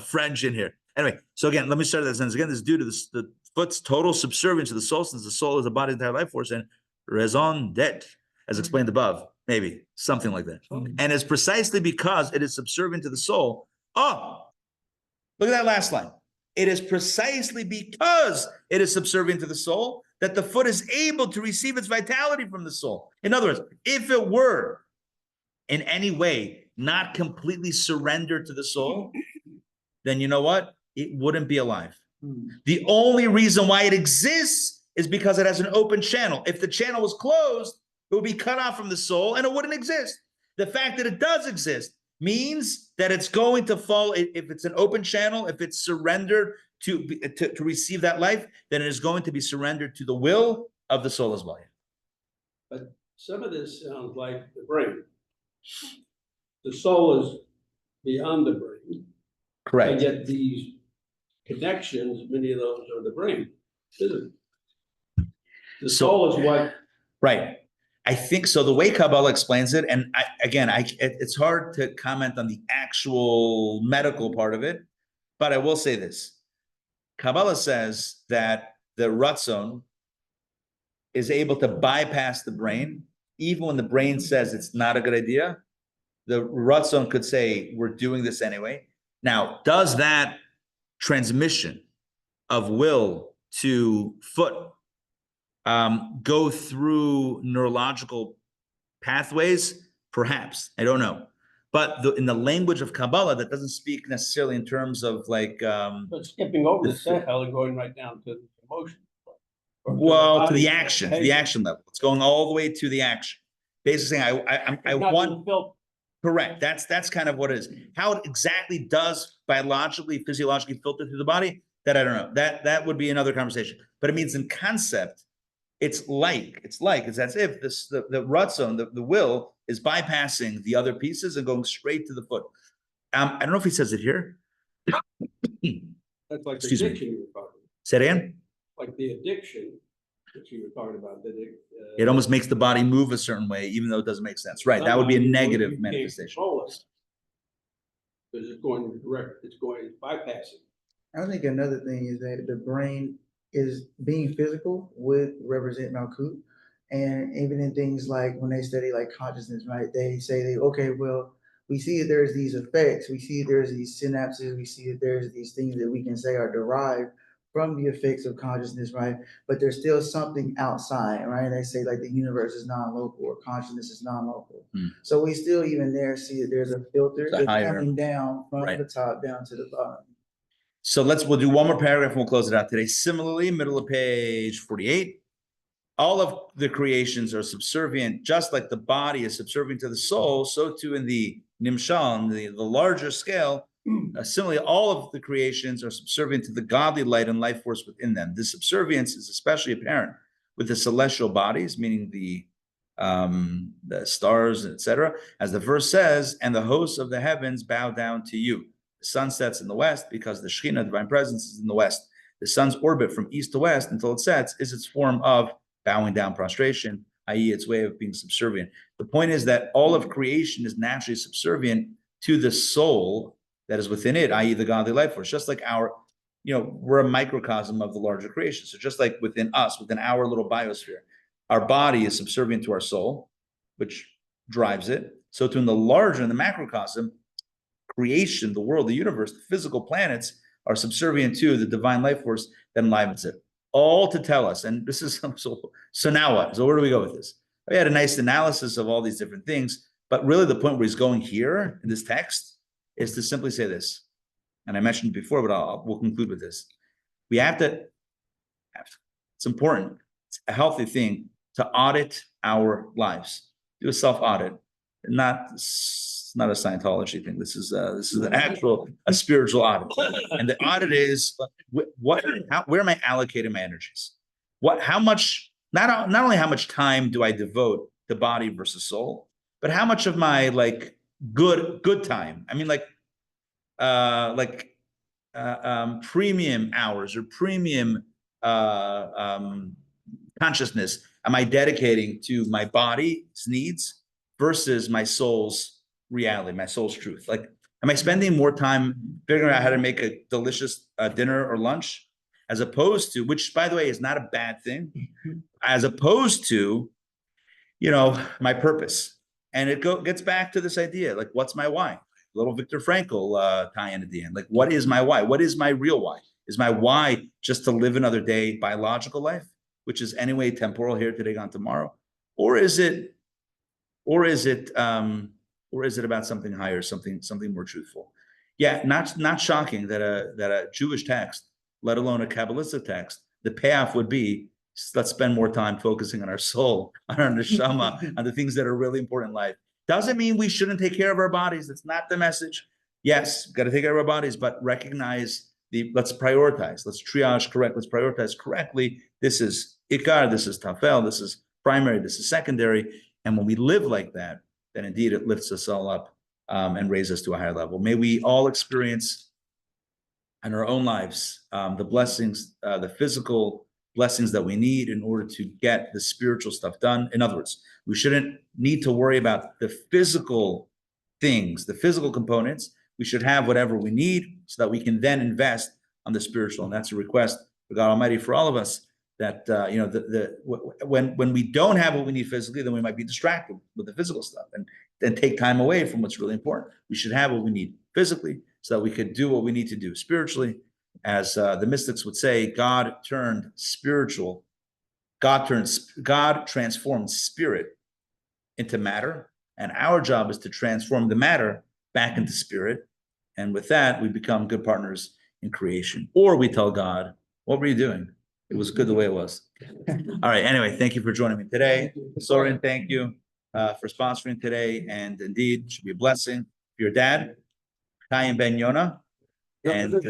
French in here? Anyway, so again, let me start that sentence again. This is due to the foot's total subservience to the soul, since the soul is the body's entire life force, and raison d'être, as explained above, maybe something like that. And it's precisely because it is subservient to the soul. Oh, look at that last line. It is precisely because it is subservient to the soul that the foot is able to receive its vitality from the soul. In other words, if it were in any way not completely surrendered to the soul, then you know what? It wouldn't be alive. The only reason why it exists is because it has an open channel. If the channel was closed, it would be cut off from the soul and it wouldn't exist. The fact that it does exist means that it's going to fall. If it's an open channel, if it's surrendered to receive that life, then it is going to be surrendered to the will of the soul as well. But some of this sounds like the brain. The soul is beyond the brain. Correct. And yet these connections, many of those are the brain, isn't it? The soul is what. Right. I think so. The way Kabbalah explains it, and it's hard to comment on the actual medical part of it, but I will say this. Kabbalah says that the Ratzon is able to bypass the brain, even when the brain says it's not a good idea. The Ratzon could say, we're doing this anyway. Now, does that transmission of will to foot go through neurological pathways? Perhaps. I don't know. But in the language of Kabbalah, that doesn't speak necessarily in terms of like... But skipping over the sehel and going right down to emotion. Well, to the action level. It's going all the way to the action. Basically saying, I want... Correct. That's kind of what it is. How it exactly does biologically, physiologically filter through the body, that I don't know. That would be another conversation. But it means in concept, it's as if the Ratzon, the will, is bypassing the other pieces and going straight to the foot. I don't know if he says it here. That's like the Excuse me. addiction you were talking about. Say it again? Like the addiction that you were talking about. It almost makes the body move a certain way, even though it doesn't make sense. Right. That would be a negative manifestation. Because it's going direct, it's bypassing. I think another thing is that the brain is being physical would represent Malkut. And even in things like when they study like consciousness, right? They say, okay, well, we see that there's these effects, we see there's these synapses, we see that there's these things that we can say are derived from the effects of consciousness, right? But there's still something outside, right? They say like the universe is non-local or consciousness is non-local. So we still even there see that there's a filter that's coming down from the top down to the bottom. So we'll do one more paragraph and we'll close it out today. Similarly, middle of page 48, all of the creations are subservient, just like the body is subservient to the soul, so too in the Nimshal, the larger scale, Similarly, all of the creations are subservient to the godly light and life force within them. This subservience is especially apparent with the celestial bodies, meaning the stars, etc. As the verse says, and the hosts of the heavens bow down to you. The sun sets in the west because the Shekhinah, divine presence, is in the west. The sun's orbit from east to west until it sets is its form of bowing down, prostration, i.e. its way of being subservient. The point is that all of creation is naturally subservient to the soul that is within it, i.e. the godly life force, just like we're a microcosm of the larger creation. So just like within us, within our little biosphere, our body is subservient to our soul, which drives it. So to in the macrocosm, creation, the world, the universe, the physical planets are subservient to the divine life force that enlivens it. All to tell us, and this is, so now what? So where do we go with this? We had a nice analysis of all these different things, but really the point where he's going here in this text is to simply say this. And I mentioned it before, but we'll conclude with this. We have to, it's important, it's a healthy thing to audit our lives, do a self-audit, it's not a Scientology thing. This is an actual, a spiritual audit. And the audit is where am I allocating my energies? How much, not only how much time do I devote to body versus soul, but how much of my good time? I mean, premium hours or premium consciousness am I dedicating to my body's needs versus my soul's reality, my soul's truth? Am I spending more time figuring out how to make a delicious dinner or lunch, as opposed to, which by the way is not a bad thing, as opposed to, my purpose? And it gets back to this idea, what's my why? Little Viktor Frankl tie-in at the end. What is my why? What is my real why? Is my why just to live another day, biological life, which is anyway temporal, here today, gone tomorrow? Or is it about something higher, something more truthful? Yeah, not shocking that a Jewish text, let alone a Kabbalistic text, the payoff would be, let's spend more time focusing on our soul, on our neshama, on the things that are really important in life. Doesn't mean we shouldn't take care of our bodies. That's not the message. Yes, got to take care of our bodies, but recognize let's prioritize, let's triage correct, let's prioritize correctly. This is ikar, this is tafel, this is primary, this is secondary. And when we live like that, then indeed it lifts us all up and raises us to a higher level. May we all experience in our own lives the blessings, the physical blessings that we need in order to get the spiritual stuff done. In other words, we shouldn't need to worry about the physical things, the physical components. We should have whatever we need so that we can then invest on the spiritual. And that's a request for God Almighty for all of us, that when we don't have what we need physically, then we might be distracted with the physical stuff and then take time away from what's really important. We should have what we need physically so that we could do what we need to do spiritually. As the mystics would say, God transformed spirit into matter, and our job is to transform the matter back into spirit. And with that, we become good partners in creation. Or we tell God, what were you doing? It was good the way it was. All right. Anyway, thank you for joining me today. Soren, thank you for sponsoring today. And indeed, it should be a blessing for your dad, Chaim Ben Yonah. And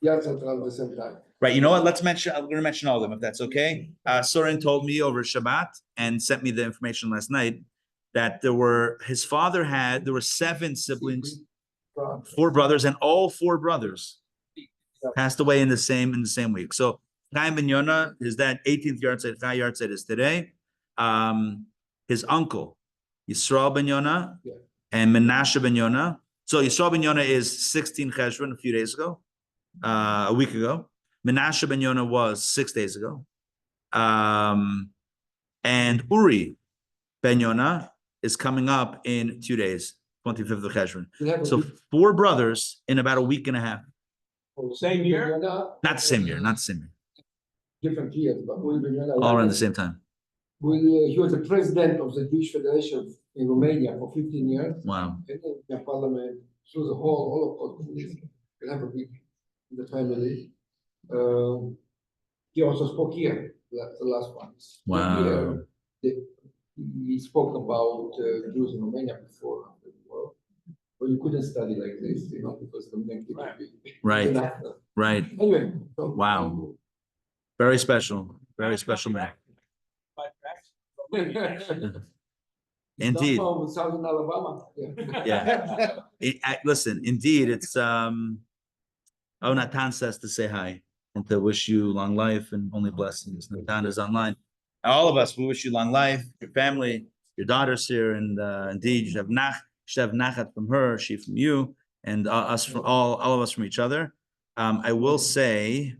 Yes, at the same time. right, you know what? I'm going to mention all of them if that's okay. Soren told me over Shabbat and sent me the information last night that there were 7 siblings, 4 brothers, and all 4 brothers passed away in the same week. So Chaim Ben Yonah, his dad, 18th yahrzeit is today. His uncle, Yisrael Ben Yonah, and Menashe Ben Yonah. So Yisrael Ben Yonah is 16 Cheshvan a few days ago, a week ago. Menashe Ben Yonah was 6 days ago. And Uri Ben Yonah is coming up in 2 days, 25th of Cheshvan. So 4 brothers in about a week and a half. Same year? Not the same year. Different years, but All around the same time. He was the president of the Jewish Federation in Romania for 15 years. Wow. And in the parliament, through the whole Holocaust, we have a big in the family. He also spoke here, the last one. Wow. He spoke about Jews in Romania before the war. But you couldn't study like this, you know, because the connectivity. Right. Right. Anyway. So, Wow. Very special. Very special man. Indeed. From Southern Alabama. Yeah. Listen, indeed, it's oh, Natan says to say hi and to wish you long life and only blessings. Natan is online. All of us, we wish you long life, your family, your daughter's here, and indeed, you should have nachat from her, she from you, and us from all of us from each other. I will say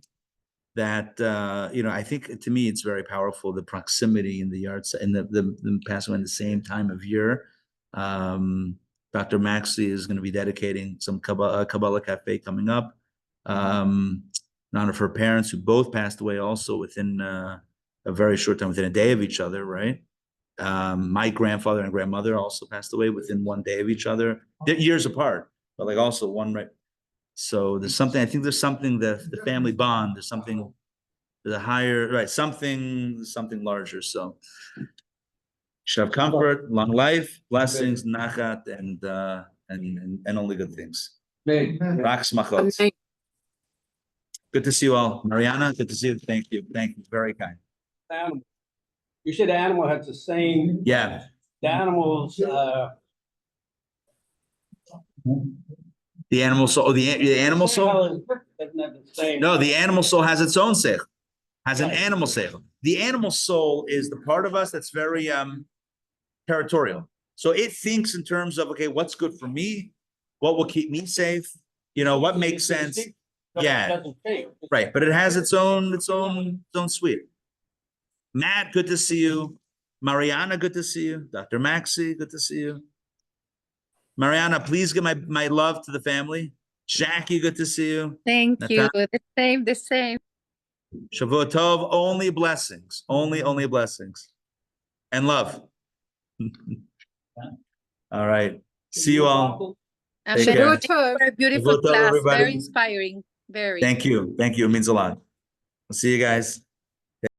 that I think to me it's very powerful, the proximity in the yards and the passing in the same time of year. Dr. Maxey is going to be dedicating some Kabbalah Café coming up in honor of her parents, who both passed away also within a very short time, within a day of each other, right? My grandfather and grandmother also passed away within one day of each other. They're years apart, but like also one, right? So there's something, I think there's something that the family bond, there's something, there's a higher, right, something larger. So you should have comfort, long life, blessings, nachat, and only good things. Rak smachot. Good to see you all. Mariana, good to see you. Thank you. Thank you. Very kind. Animal. You said the animal has the same. Yeah. The animals, The animal soul, the animal soul? doesn't have the same. No, the animal soul has its own seichel, has an animal seichel. The animal soul is the part of us that's very territorial. So it thinks in terms of, okay, what's good for me? What will keep me safe? You know, what makes sense? Yeah. Doesn't change. Right, but it has its own suite. Matt, good to see you. Mariana, good to see you. Dr. Maxey, good to see you. Mariana, please give my love to the family. Jackie, good to see you. Thank you. Natan. The same. Shavua Tov, only blessings. Only blessings. And love. All right. See you all. And Take care. for a beautiful Shavua Tov, class, everybody. very inspiring. Very. Thank you. Thank you. It means a lot. I'll see you guys.